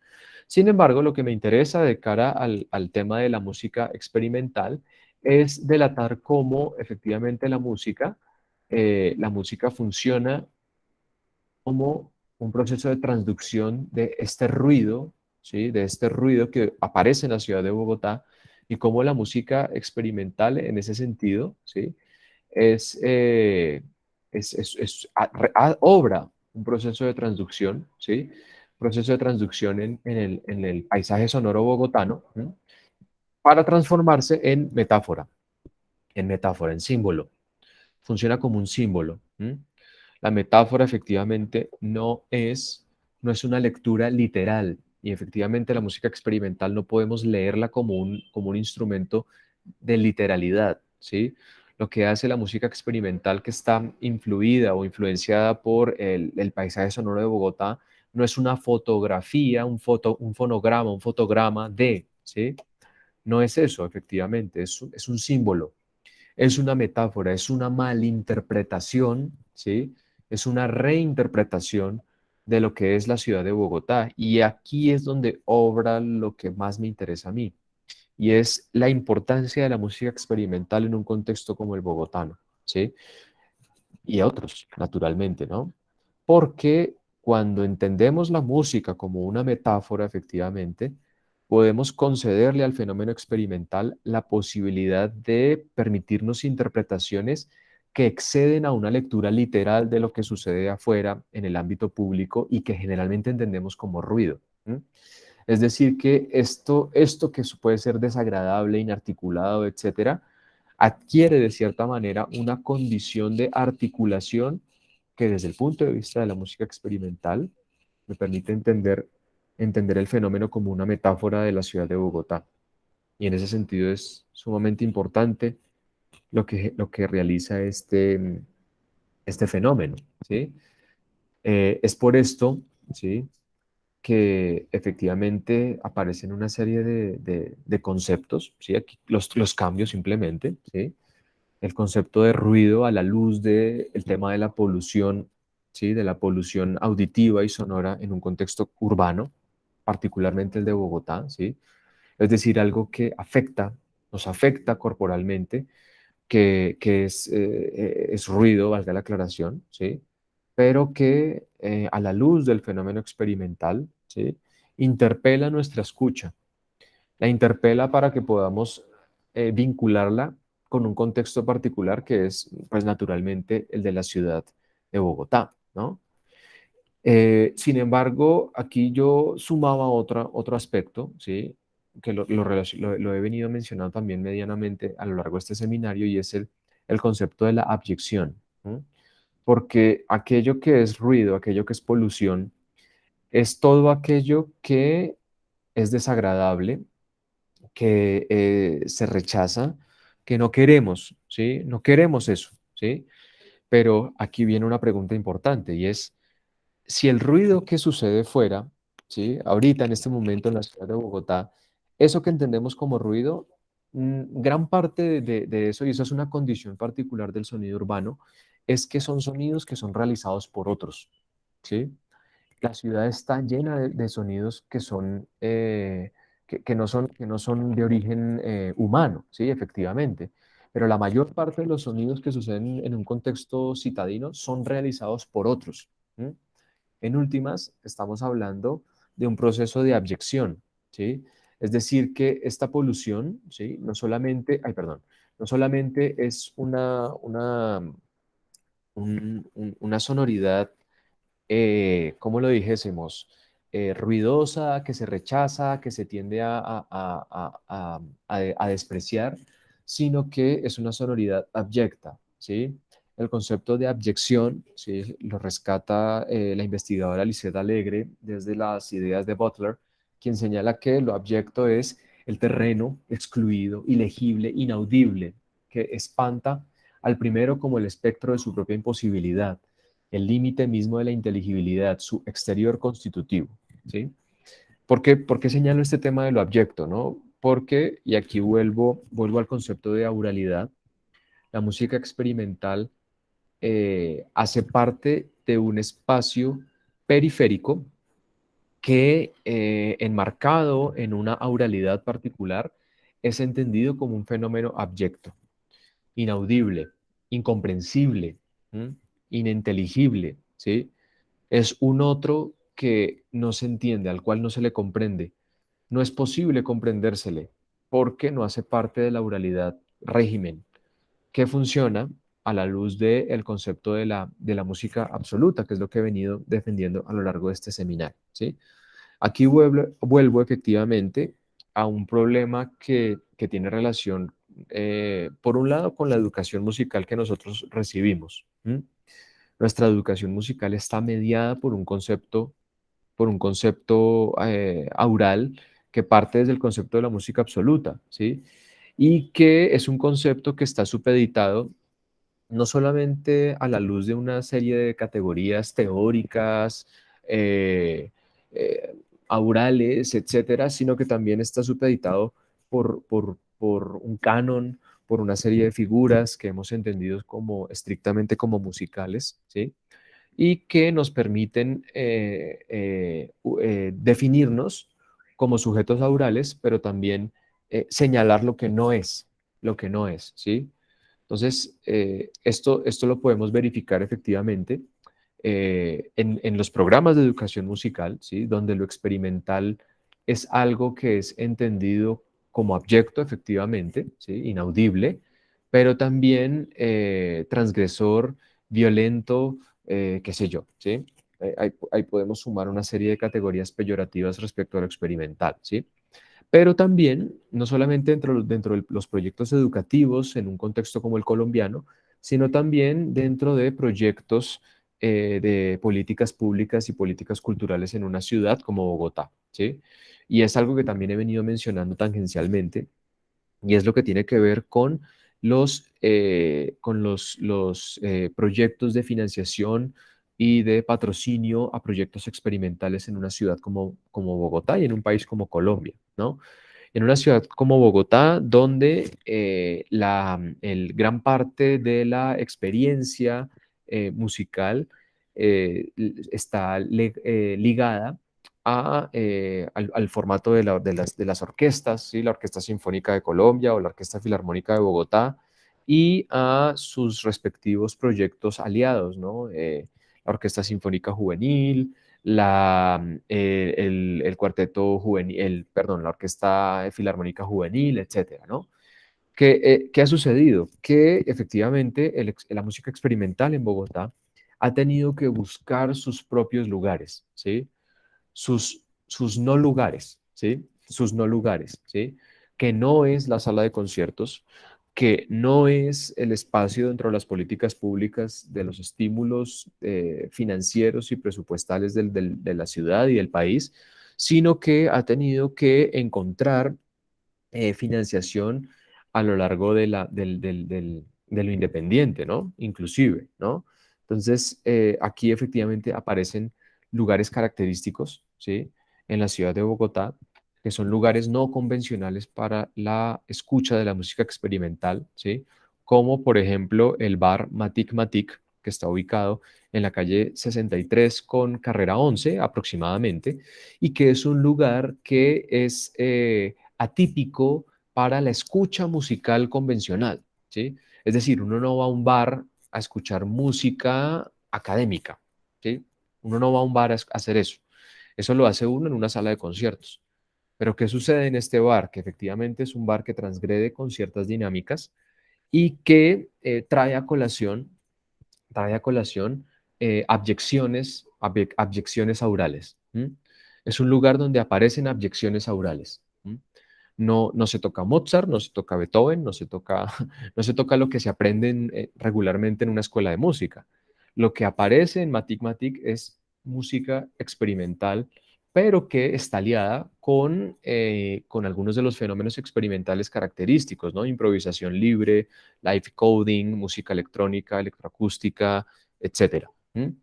Speaker 1: Sin embargo, lo que me interesa de cara al tema de la música experimental es delatar cómo efectivamente la música funciona como un proceso de transducción de este ruido, ¿sí? De este ruido que aparece en la ciudad de Bogotá y cómo la música experimental en ese sentido, ¿sí? es, eh, obra un proceso de transducción, ¿sí? Proceso de transducción en el paisaje sonoro bogotano, ¿m? Para transformarse en símbolo. Funciona como un símbolo. La metáfora efectivamente no es una lectura literal y efectivamente la música experimental no podemos leerla como un instrumento de literalidad, ¿sí? Lo que hace la música experimental que está influida o influenciada por el paisaje sonoro de Bogotá no es una fotografía, un fonograma, un fotograma ¿sí? No es eso, efectivamente, es un símbolo, es una metáfora, es una malinterpretación, ¿sí? Es una reinterpretación de lo que es la ciudad de Bogotá. Y aquí es donde obra lo que más me interesa a mí, y es la importancia de la música experimental en un contexto como el bogotano, ¿sí? Y otros, naturalmente, ¿no? Porque cuando entendemos la música como una metáfora, efectivamente, podemos concederle al fenómeno experimental la posibilidad de permitirnos interpretaciones que exceden a una lectura literal de lo que sucede afuera en el ámbito público y que generalmente entendemos como ruido. Es decir, que esto que puede ser desagradable, inarticulado, etcétera, adquiere de cierta manera una condición de articulación que desde el punto de vista de la música experimental me permite entender el fenómeno como una metáfora de la ciudad de Bogotá. Y en ese sentido es sumamente importante lo que realiza este fenómeno, ¿sí? Es por esto, ¿sí?, que efectivamente aparecen una serie de conceptos, ¿sí? Aquí los cambios simplemente, ¿sí? El concepto de ruido a la luz del tema de la polución, ¿sí? De la polución auditiva y sonora en un contexto urbano, particularmente el de Bogotá, ¿sí? Es decir, algo que nos afecta corporalmente, que es ruido, valga la aclaración, ¿sí? Pero que a la luz del fenómeno experimental, ¿sí?, interpela nuestra escucha, la interpela para que podamos vincularla con un contexto particular que es, pues naturalmente, el de la ciudad de Bogotá, ¿no? Sin embargo, aquí yo sumaba otro aspecto, ¿sí?, que lo he venido mencionando también medianamente a lo largo de este seminario, y es el concepto de la abyección, ¿no? Porque aquello que es ruido, aquello que es polución, es todo aquello que es desagradable, que se rechaza, que no queremos, ¿sí? No queremos eso, ¿sí? Pero aquí viene una pregunta importante, y es, si el ruido que sucede fuera, ¿sí?, ahorita en este momento en la ciudad de Bogotá, eso que entendemos como ruido, gran parte de eso, y eso es una condición particular del sonido urbano, es que son sonidos que son realizados por otros, ¿sí? La ciudad está llena de sonidos que no son de origen humano, ¿sí? Efectivamente. Pero la mayor parte de los sonidos que suceden en un contexto citadino son realizados por otros. ¿M? En últimas, estamos hablando de un proceso de abyección, ¿sí? Es decir, que esta polución, ¿sí?, no solamente es una sonoridad, ¿cómo lo dijésemos? Ruidosa, que se rechaza, que se tiende a despreciar, sino que es una sonoridad abyecta, ¿sí? El concepto de abyección, ¿sí?, lo rescata la investigadora Lisette Alegre desde las ideas de Butler, quien señala que lo abyecto es el terreno excluido, ilegible, inaudible, que espanta al primero como el espectro de su propia imposibilidad, el límite mismo de la inteligibilidad, su exterior constitutivo, ¿sí? ¿Por qué señalo este tema de lo abyecto, no? Porque, y aquí vuelvo al concepto de auralidad, la música experimental hace parte de un espacio periférico que, enmarcado en una auralidad particular, es entendido como un fenómeno abyecto, inaudible, incomprensible, ¿m?, ininteligible, ¿sí? Es un otro que no se entiende, al cual no se le comprende. No es posible comprendérsele porque no hace parte de la oralidad régimen que funciona. a la luz del concepto de la música absoluta, que es lo que he venido defendiendo a lo largo de este seminario, ¿sí? Aquí vuelvo efectivamente a un problema que tiene relación, por un lado, con la educación musical que nosotros recibimos. Nuestra educación musical está mediada por un concepto aural que parte desde el concepto de la música absoluta, ¿sí? Y que es un concepto que está supeditado no solamente a la luz de una serie de categorías teóricas, eh, eh, aurales, etcétera, sino que también está supeditado por un canon, por una serie de figuras que hemos entendido como estrictamente como musicales, ¿sí? Y que nos permiten definirnos como sujetos aurales, pero también señalar lo que no es, ¿sí? Entonces, esto lo podemos verificar efectivamente en los programas de educación musical, ¿sí? Donde lo experimental es algo que es entendido como abyecto, efectivamente, ¿sí? Inaudible, pero también transgresor, violento, qué sé yo, ¿sí? Ahí podemos sumar una serie de categorías peyorativas respecto a lo experimental, ¿sí? Pero también, no solamente dentro de los proyectos educativos en un contexto como el colombiano, sino también dentro de proyectos de políticas públicas y políticas culturales en una ciudad como Bogotá, ¿sí? Y es algo que también he venido mencionando tangencialmente, y es lo que tiene que ver con los proyectos de financiación y de patrocinio a proyectos experimentales en una ciudad como Bogotá y en un país como Colombia, ¿no? En una ciudad como Bogotá, donde gran parte de la experiencia musical está ligada al formato de las orquestas, ¿sí? La Orquesta Sinfónica de Colombia o la Orquesta Filarmónica de Bogotá, y a sus respectivos proyectos aliados, ¿no? La Orquesta Sinfónica Juvenil, el cuarteto juvenil, perdón, la Orquesta Filarmónica Juvenil, etcétera, ¿no? ¿Qué ha sucedido? Que efectivamente la música experimental en Bogotá ha tenido que buscar sus propios lugares, ¿sí? Sus no lugares, ¿sí? Sus no lugares, ¿sí? Que no es la sala de conciertos, que no es el espacio dentro de las políticas públicas de los estímulos financieros y presupuestales de la ciudad y del país, sino que ha tenido que encontrar financiación a lo largo de lo independiente, ¿no? Inclusive, ¿no? Entonces, aquí efectivamente aparecen lugares característicos, ¿sí? En la ciudad de Bogotá, que son lugares no convencionales para la escucha de la música experimental, ¿sí? Como por ejemplo el bar Matic Matic, que está ubicado en la calle 63 con carrera 11 aproximadamente, y que es un lugar que es atípico para la escucha musical convencional, ¿sí? Es decir, uno no va a un bar a escuchar música académica, ¿sí? Uno no va a un bar a hacer eso. Eso lo hace uno en una sala de conciertos. Pero ¿qué sucede en este bar? Que efectivamente es un bar que transgrede con ciertas dinámicas y que trae a colación abyecciones aurales. ¿M? Es un lugar donde aparecen abyecciones aurales. ¿M? No se toca Mozart, no se toca Beethoven, no se toca lo que se aprende regularmente en una escuela de música. Lo que aparece en Matic Matic es música experimental, pero que está aliada con algunos de los fenómenos experimentales característicos, ¿no? Improvisación libre, live coding, música electrónica, electroacústica, etcétera. ¿M?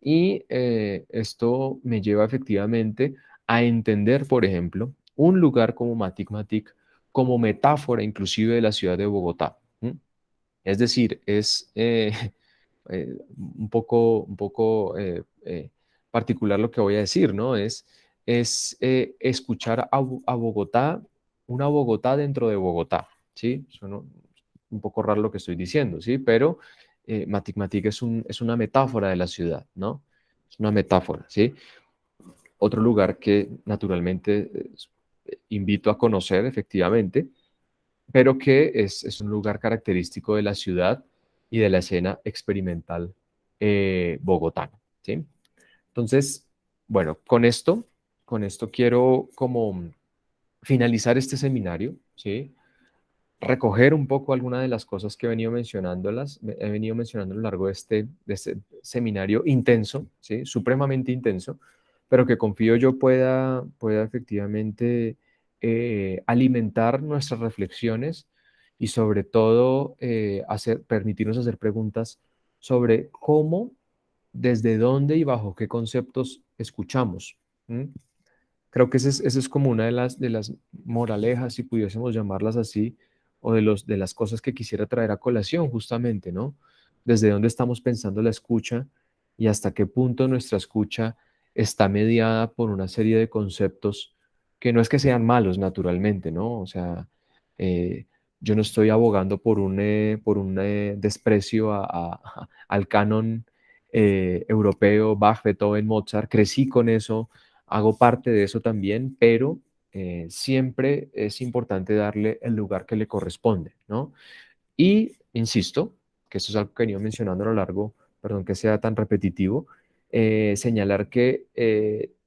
Speaker 1: Y esto me lleva efectivamente a entender, por ejemplo, un lugar como Matic Matic como metáfora inclusive de la ciudad de Bogotá. ¿M? Es decir, es un poco particular lo que voy a decir, ¿no? Es escuchar a Bogotá, una Bogotá dentro de Bogotá, ¿sí? Suena un poco raro lo que estoy diciendo, ¿sí? Pero Matic Matic es una metáfora de la ciudad, ¿no? Es una metáfora, ¿sí? Otro lugar que naturalmente invito a conocer efectivamente, pero que es un lugar característico de la ciudad y de la escena experimental bogotana, ¿sí? Entonces, bueno, con esto quiero como finalizar este seminario, ¿sí? Recoger un poco algunas de las cosas que he venido mencionando a lo largo de este seminario intenso, ¿sí? Supremamente intenso, pero que confío yo pueda efectivamente alimentar nuestras reflexiones y sobre todo permitirnos hacer preguntas sobre cómo, desde dónde y bajo qué conceptos escuchamos. ¿M? Creo que ese es como una de las moralejas, si pudiésemos llamarlas así, o de las cosas que quisiera traer a colación, justamente, ¿no? Desde dónde estamos pensando la escucha y hasta qué punto nuestra escucha está mediada por una serie de conceptos que no es que sean malos, naturalmente, ¿no? O sea, eh, yo no estoy abogando por un desprecio al canon europeo, Bach, Beethoven, Mozart. Crecí con eso, hago parte de eso también, pero siempre es importante darle el lugar que le corresponde, ¿no? Y insisto, que esto es algo que he venido mencionando a lo largo, perdón que sea tan repetitivo, señalar que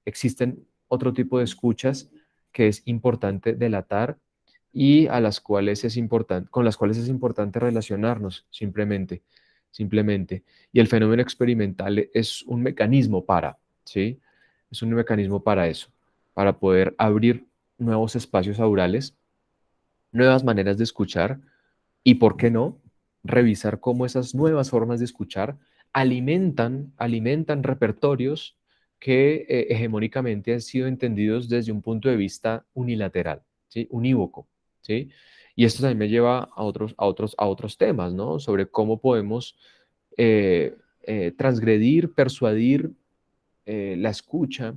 Speaker 1: existen otro tipo de escuchas que es importante delatar y a las cuales es importante, con las cuales es importante relacionarnos simplemente. Y el fenómeno experimental es un mecanismo para, ¿sí? Es un mecanismo para eso, para poder abrir nuevos espacios aurales, nuevas maneras de escuchar y, ¿por qué no?, revisar cómo esas nuevas formas de escuchar alimentan repertorios que hegemónicamente han sido entendidos desde un punto de vista unilateral, ¿sí? Unívoco, ¿sí? Y esto también me lleva a otros temas, ¿no? Sobre cómo podemos transgredir, persuadir la escucha,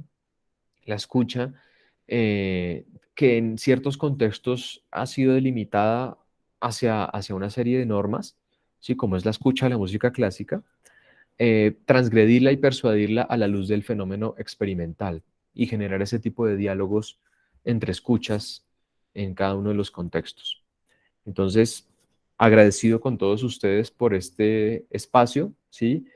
Speaker 1: eh, que en ciertos contextos ha sido delimitada hacia una serie de normas, ¿sí? Como es la escucha de la música clásica, transgredirla y persuadirla a la luz del fenómeno experimental y generar ese tipo de diálogos entre escuchas en cada uno de los contextos. Entonces, agradecido con todos ustedes por este espacio, ¿sí?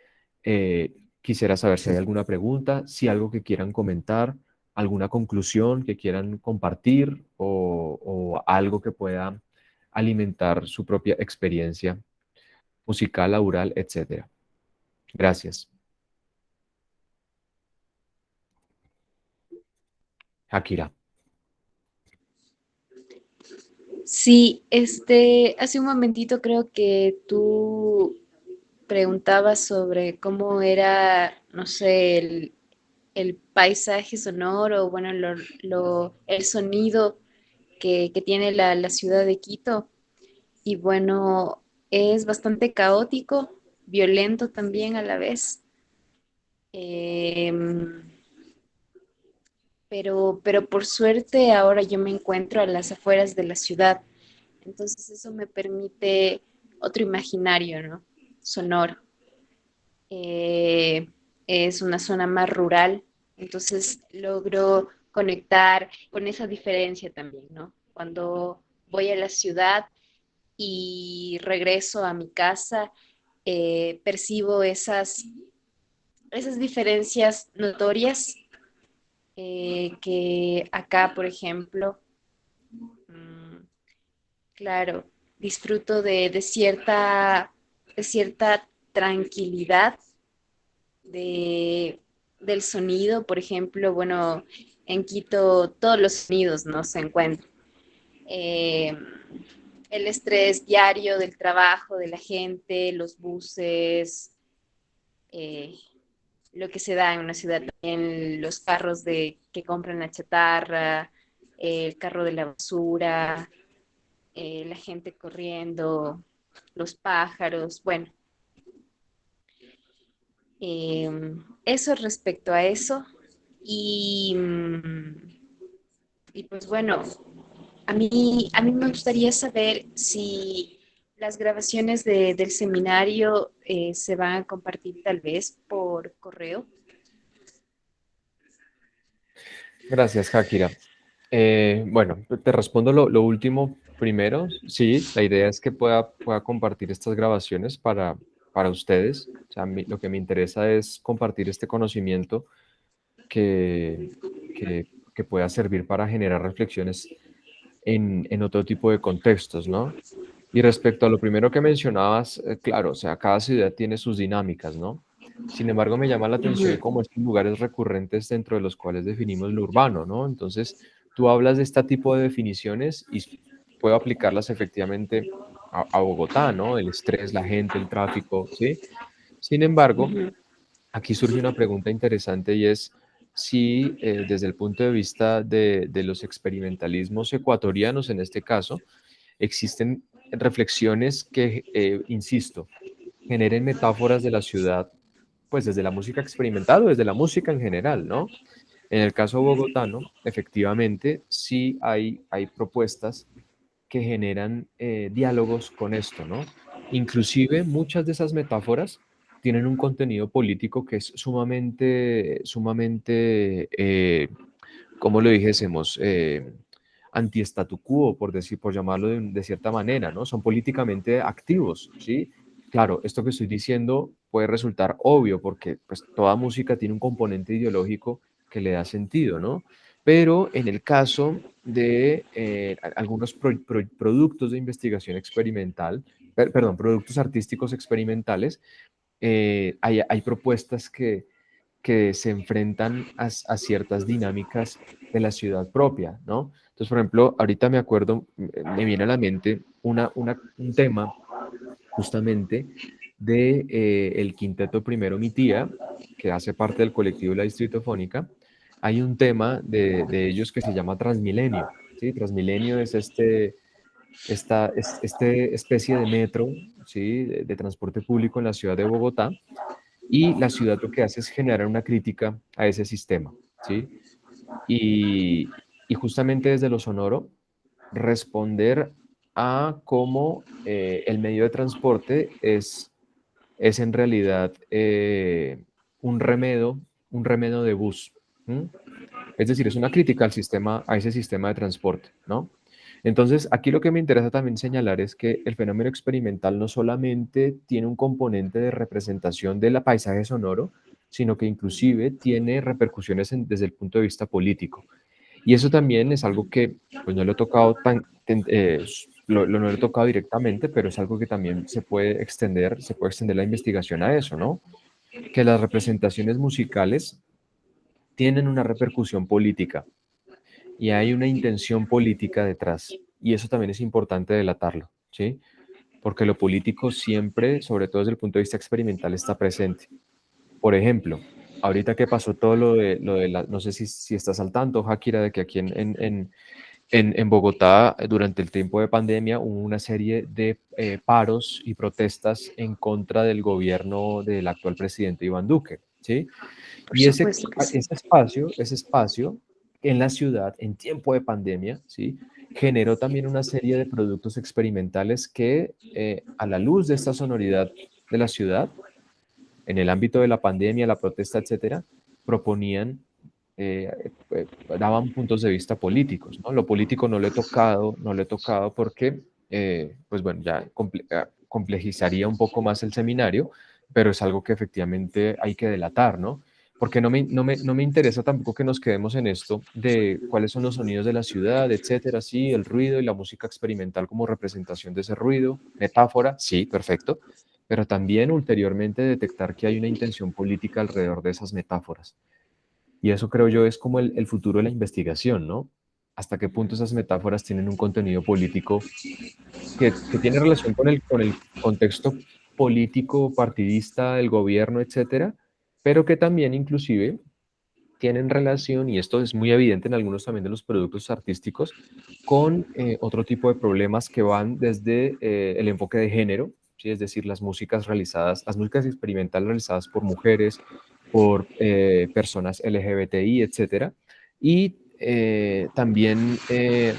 Speaker 1: Quisiera saber si hay alguna pregunta, si algo que quieran comentar, alguna conclusión que quieran compartir o algo que pueda alimentar su propia experiencia musical, laboral, etcétera. Gracias. Akira.
Speaker 2: Sí, hace un momentito creo que tú preguntabas sobre cómo era, no sé, el paisaje sonoro, bueno, el sonido que tiene la ciudad de Quito. Y bueno, es bastante caótico, violento también a la vez. Em, pero por suerte ahora yo me encuentro a las afueras de la ciudad. Entonces eso me permite otro imaginario, ¿no? Sonoro. Eh, es una zona más rural, entonces logro conectar con esa diferencia también, ¿no? Cuando voy a la ciudad y regreso a mi casa, percibo esas diferencias notorias que acá, por ejemplo, mm, claro, disfruto de cierta tranquilidad de, del sonido. Por ejemplo, bueno, en Quito todos los sonidos no se encuentran. Eh, el estrés diario del trabajo, de la gente, los buses, eh, lo que se da en una ciudad también, los carros que compran la chatarra, el carro de la basura, la gente corriendo, los pájaros, bueno, eh, eso respecto a eso. Y, y pues bueno, a mí me gustaría saber si las grabaciones del seminario se van a compartir tal vez por correo.
Speaker 1: Gracias, Akira. Bueno, te respondo lo último Primero, sí, la idea es que pueda compartir estas grabaciones para ustedes. O sea, lo que me interesa es compartir este conocimiento que, que pueda servir para generar reflexiones en otro tipo de contextos, ¿no? Y respecto a lo primero que mencionabas, claro, o sea, cada ciudad tiene sus dinámicas, ¿no? Sin embargo, me llama la atención
Speaker 2: Ujú,
Speaker 1: como estos lugares recurrentes dentro de los cuales definimos lo urbano, ¿no? Entonces, tú hablas de este tipo de definiciones y puedo aplicarlas efectivamente a Bogotá, ¿no? El estrés, la gente, el tráfico, ¿sí? Sin embargo,
Speaker 2: ujú,
Speaker 1: aquí surge una pregunta interesante y es si desde el punto de vista de los experimentalismos ecuatorianos, en este caso, existen reflexiones que, insisto, generen metáforas de la ciudad, pues desde la música experimental o desde la música en general, ¿no? En el caso bogotano, efectivamente, sí hay propuestas que generan diálogos con esto, ¿no? Inclusive muchas de esas metáforas tienen un contenido político que es sumamente, ¿cómo lo dijésemos? Anti-statu quo, por decir, por llamarlo de cierta manera, ¿no? Son políticamente activos, ¿sí? Claro, esto que estoy diciendo puede resultar obvio porque pues, toda música tiene un componente ideológico que le da sentido, ¿no? Pero en el caso de algunos productos de investigación experimental, perdón, productos artísticos experimentales, hay propuestas que se enfrentan ciertas dinámicas de la ciudad propia, ¿no? Entonces, por ejemplo, ahorita me acuerdo, me viene a la mente un tema justamente de el quinteto Primero Mi Tía, que hace parte del colectivo La Distritofónica. Hay un tema de ellos que se llama Transmilenio, ¿sí? Transmilenio es este especie de metro, ¿sí? De transporte público en la ciudad de Bogotá, y la ciudad lo que hace es generar una crítica a ese sistema, ¿sí? Y, y justamente desde lo sonoro, responder a cómo el medio de transporte es en realidad un remedo de bus. ¿M? Es decir, es una crítica al sistema, a ese sistema de transporte, ¿no? Entonces, aquí lo que me interesa también señalar es que el fenómeno experimental no solamente tiene un componente de representación del paisaje sonoro, sino que inclusive tiene repercusiones desde el punto de vista político. Y eso también es algo que, pues no lo he tocado no lo he tocado directamente, pero es algo que también se puede extender la investigación a eso, ¿no? Que las representaciones musicales tienen una repercusión política y hay una intención política detrás. Y eso también es importante delatarlo, ¿sí? Porque lo político siempre, sobre todo desde el punto de vista experimental, está presente. Por ejemplo, ahorita que pasó todo no sé si estás al tanto, Shakira, de que aquí en Bogotá, durante el tiempo de pandemia, hubo una serie de paros y protestas en contra del gobierno del actual presidente Iván Duque, ¿sí?
Speaker 2: por
Speaker 1: Y
Speaker 2: supuesto que sí.
Speaker 1: ese espacio en la ciudad, en tiempo de pandemia, ¿sí? Generó también una serie de productos experimentales que, a la luz de esta sonoridad de la ciudad, en el ámbito de la pandemia, la protesta, etcétera, proponían, daban puntos de vista políticos, ¿no? Lo político no lo he tocado porque, pues bueno, ya complejizaría un poco más el seminario, pero es algo que efectivamente hay que delatar, ¿no? Porque no me interesa tampoco que nos quedemos en esto de cuáles son los sonidos de la ciudad, etcétera, sí, el ruido y la música experimental como representación de ese ruido, metáfora, sí, perfecto, pero también ulteriormente detectar que hay una intención política alrededor de esas metáforas. Y eso creo yo es como el futuro de la investigación, ¿no? Hasta qué punto esas metáforas tienen un contenido político que tiene relación con el contexto político, partidista del gobierno, etcétera, pero que también inclusive tienen relación, y esto es muy evidente en algunos también de los productos artísticos, con otro tipo de problemas que van desde el enfoque de género, ¿sí? Es decir, las músicas experimentales realizadas por mujeres, por personas LGBTI, etcétera, y también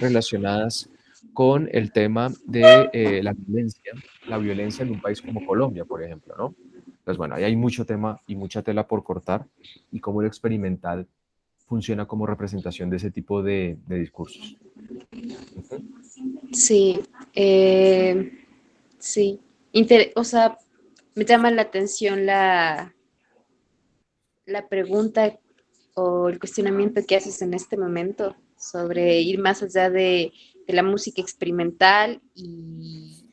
Speaker 1: relacionadas con el tema de la violencia en un país como Colombia, por ejemplo, ¿no? Pues bueno, ahí hay mucho tema y mucha tela por cortar y cómo lo experimental funciona como representación de ese tipo de discursos. Ujú.
Speaker 2: Sí, sí. O sea, me llama la atención la pregunta o el cuestionamiento que haces en este momento sobre ir más allá de la música experimental y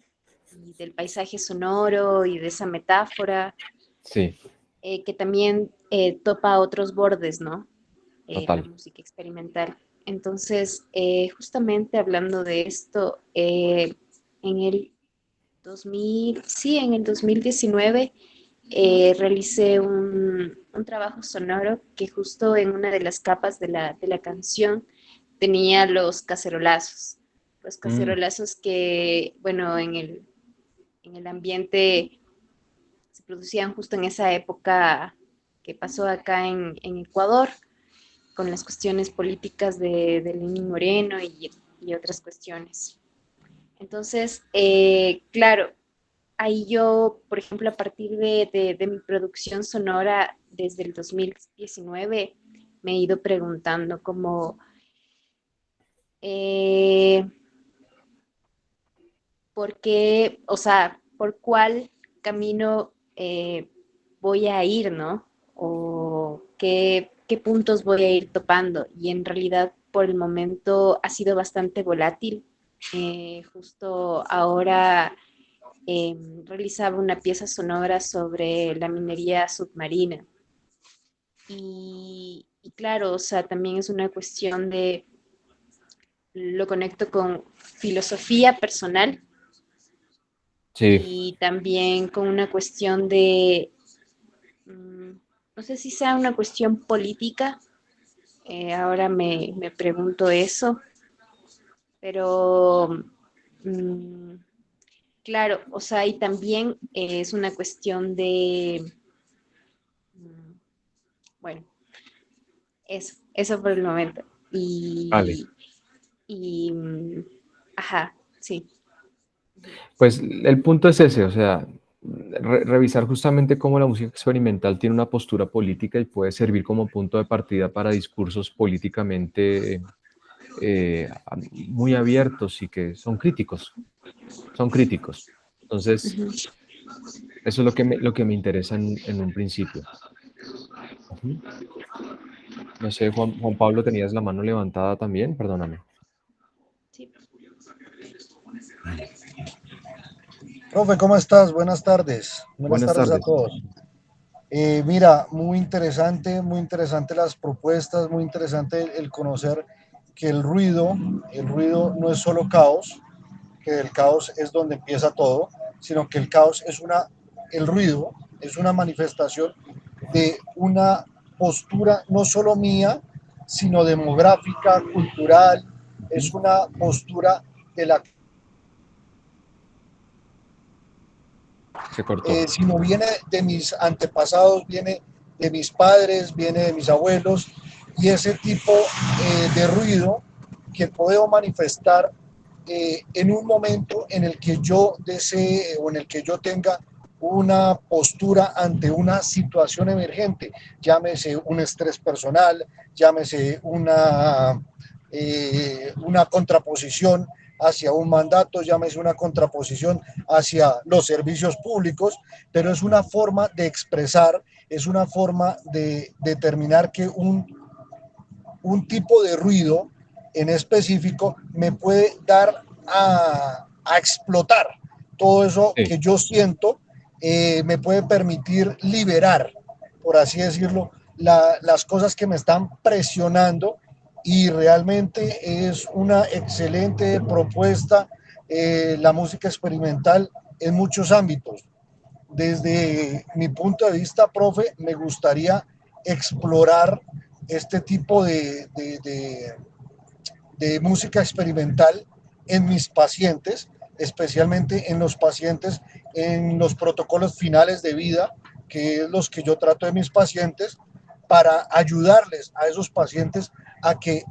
Speaker 2: del paisaje sonoro y de esa metáfora,
Speaker 1: Sí,
Speaker 2: que también topa otros bordes, ¿no? La
Speaker 1: total.
Speaker 2: música experimental. Entonces, justamente hablando de esto, en el 2000, sí, en el 2019 realicé un trabajo sonoro que justo en una de las capas de la canción tenía los cacerolazos. Los
Speaker 1: Mm,
Speaker 2: cacerolazos que, bueno, en el ambiente se producían justo en esa época que pasó acá en Ecuador, con las cuestiones políticas de Lenín Moreno y otras cuestiones. Entonces, claro, ahí yo, por ejemplo, a partir de mi producción sonora desde el 2019, me he ido preguntando como, eh, ¿por qué, o sea, por cuál camino voy a ir, ¿no? O qué puntos voy a ir topando. Y en realidad, por el momento, ha sido bastante volátil. Justo ahora realizaba una pieza sonora sobre la minería submarina. Y claro, o sea, también es una cuestión de, lo conecto con filosofía personal
Speaker 1: sí,
Speaker 2: y también con una cuestión de, no sé si sea una cuestión política, ahora me pregunto eso, pero mm, claro, o sea, y también es una cuestión de, mm, bueno, eso por el momento.
Speaker 1: vale.
Speaker 2: Y ajá, sí.
Speaker 1: Pues el punto es ese, o sea, revisar justamente cómo la música experimental tiene una postura política y puede servir como punto de partida para discursos políticamente muy abiertos y que son críticos, son críticos. Entonces,
Speaker 2: Ujú.
Speaker 1: eso es lo que me interesa en un principio. Ujú. No sé, Juan Pablo, tenías la mano levantada también, perdóname.
Speaker 2: Sí.
Speaker 3: Profe, ¿cómo estás? Buenas tardes. Buenas
Speaker 1: Buenas
Speaker 3: tardes a
Speaker 1: tardes.
Speaker 3: todos. Mira, muy interesante las propuestas, muy interesante el conocer que el ruido no es solo caos, que el caos es donde empieza todo, sino que el caos es el ruido es una manifestación de una postura no solo mía, sino demográfica, cultural,
Speaker 1: Ujú.
Speaker 3: es una postura de la
Speaker 1: Se cortó.
Speaker 3: sino viene de mis antepasados, viene de mis padres, viene de mis abuelos, y ese tipo de ruido que puedo manifestar en un momento en el que yo desee o en el que yo tenga una postura ante una situación emergente, llámese un estrés personal, llámese una contraposición hacia un mandato, llámese una contraposición hacia los servicios públicos, pero es una forma de expresar, es una forma de determinar que un tipo de ruido en específico me puede dar a explotar todo eso
Speaker 1: Sí.
Speaker 3: que yo siento, me puede permitir liberar, por así decirlo, las cosas que me están presionando y realmente es una excelente propuesta la música experimental en muchos ámbitos. Desde mi punto de vista, profe, me gustaría explorar este tipo de música experimental en mis pacientes, especialmente en los pacientes en los protocolos finales de vida, que es los que yo trato de mis pacientes, para ayudarles a esos pacientes a que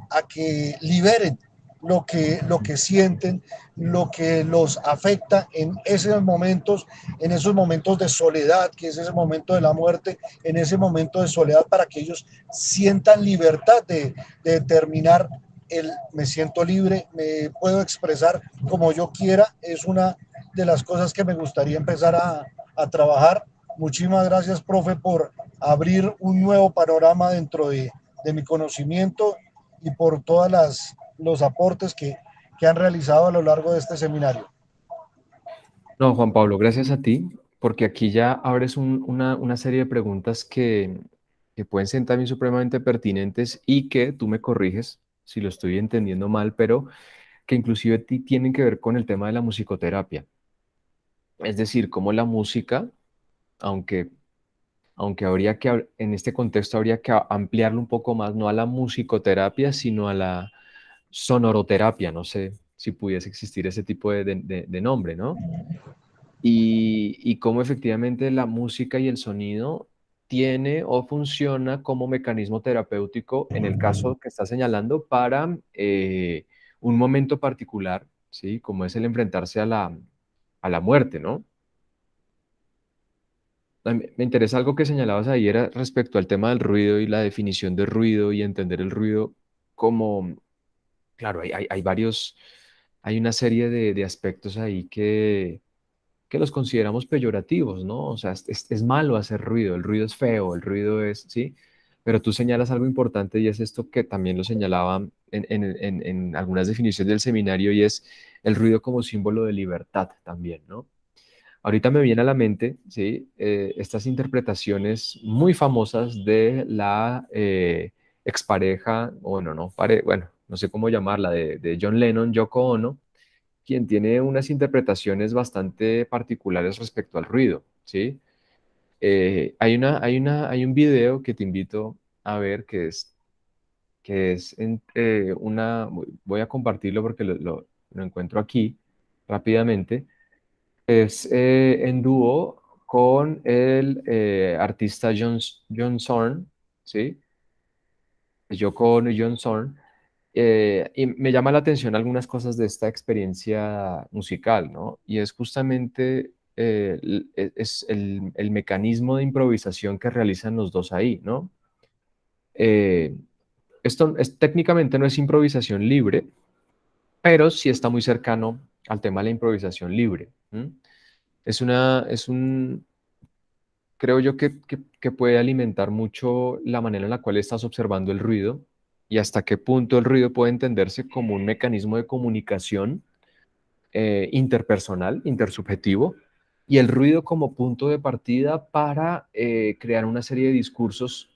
Speaker 3: liberen lo que sienten, lo que los afecta en esos momentos de soledad, que es ese momento de la muerte, en ese momento de soledad, para que ellos sientan libertad de determinar me siento libre, me puedo expresar como yo quiera, es una de las cosas que me gustaría empezar a trabajar. Muchísimas gracias, profe, por abrir un nuevo panorama dentro de mi conocimiento y por todos los aportes que han realizado a lo largo de este seminario.
Speaker 1: No, Juan Pablo, gracias a ti, porque aquí ya abres una serie de preguntas que pueden ser también supremamente pertinentes y que tú me corriges si lo estoy entendiendo mal, pero que inclusive tienen que ver con el tema de la musicoterapia. Es decir, cómo la música, aunque, aunque habría que, en este contexto habría que ampliarlo un poco más, no a la musicoterapia, sino a la sonoroterapia. No sé si pudiese existir ese tipo de nombre, ¿no? Y cómo efectivamente la música y el sonido tiene o funciona como mecanismo terapéutico en el caso que está señalando para un momento particular, ¿sí? Como es el enfrentarse a la muerte, ¿no? Me interesa algo que señalabas ahí, era respecto al tema del ruido y la definición de ruido y entender el ruido como, claro, hay varios, hay una serie de aspectos ahí que los consideramos peyorativos, ¿no? O sea, es malo hacer ruido, el ruido es feo, el ruido es, ¿sí? Pero tú señalas algo importante y es esto que también lo señalaban en algunas definiciones del seminario y es el ruido como símbolo de libertad también, ¿no? Ahorita me viene a la mente, ¿sí? Estas interpretaciones muy famosas de la expareja, o bueno, no, bueno, no sé cómo llamarla, de John Lennon, Yoko Ono, quien tiene unas interpretaciones bastante particulares respecto al ruido, ¿sí? Hay un video que te invito a ver voy a compartirlo porque lo encuentro aquí rápidamente. Es en dúo con el artista John Zorn, ¿sí? Yoko Ono y John Zorn. Y me llama la atención algunas cosas de esta experiencia musical, ¿no? Y es justamente es el mecanismo de improvisación que realizan los dos ahí, ¿no? Eh, técnicamente no es improvisación libre, pero sí está muy cercano al tema de la improvisación libre. ¿M? Es un, creo yo que puede alimentar mucho la manera en la cual estás observando el ruido y hasta qué punto el ruido puede entenderse como un mecanismo de comunicación interpersonal, intersubjetivo, y el ruido como punto de partida para crear una serie de discursos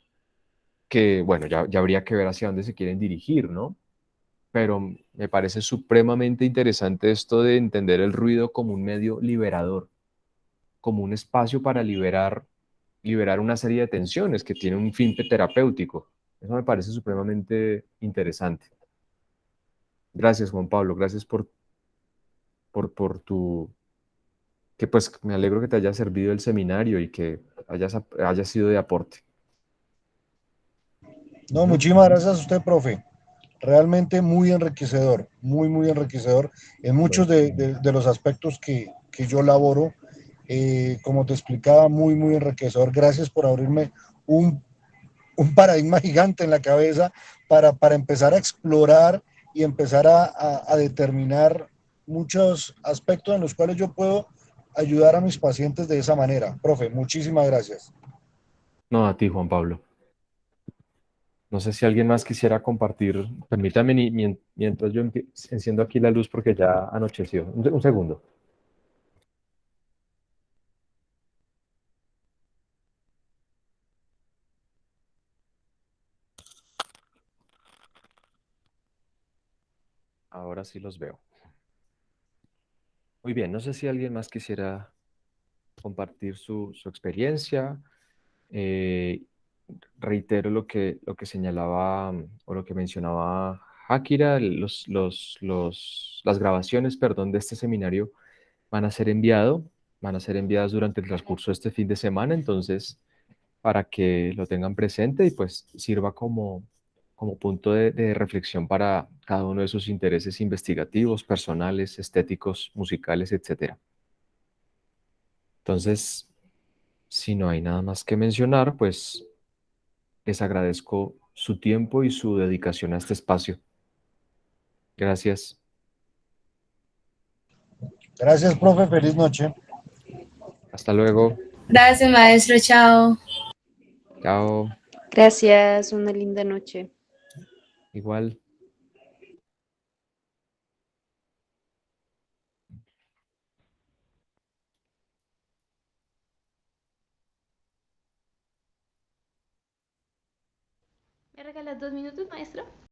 Speaker 1: que, bueno, ya habría que ver hacia dónde se quieren dirigir, ¿no? Pero me parece supremamente interesante esto de entender el ruido como un medio liberador, como un espacio para liberar una serie de tensiones que tiene un fin terapéutico. Eso me parece supremamente interesante. Gracias, Juan Pablo. Gracias por tu, que pues me alegro que te haya servido el seminario y que haya sido de aporte.
Speaker 3: No, muchísimas gracias a usted, profe. Realmente muy enriquecedor, muy enriquecedor en muchos
Speaker 1: Bueno,
Speaker 3: de los aspectos que yo laboro. Como te explicaba, muy enriquecedor. Gracias por abrirme un, un paradigma gigante en la cabeza para empezar a explorar y empezar a determinar muchos aspectos en los cuales yo puedo ayudar a mis pacientes de esa manera. Profe, muchísimas gracias.
Speaker 1: no, a ti, Juan Pablo. No sé si alguien más quisiera compartir. Permítame mientras yo enciendo aquí la luz porque ya anocheció. Un segundo. Ahora sí los veo. Muy bien, no sé si alguien más quisiera compartir su experiencia. Eh, Reitero lo que señalaba o lo que mencionaba Akira, las grabaciones, perdón, de este seminario van a ser van a ser enviadas durante el transcurso de este fin de semana, entonces para que lo tengan presente y pues sirva como punto de reflexión para cada uno de sus intereses investigativos, personales, estéticos, musicales, etcétera. Entonces, si no hay nada más que mencionar, pues les agradezco su tiempo y su dedicación a este espacio. Gracias.
Speaker 3: Gracias, profe. Feliz noche.
Speaker 1: Hasta luego.
Speaker 4: Gracias, maestro. Chao.
Speaker 1: Chao.
Speaker 2: Gracias, una linda noche.
Speaker 1: Igual.
Speaker 5: ¿Me regalas 2 minutos, maestro?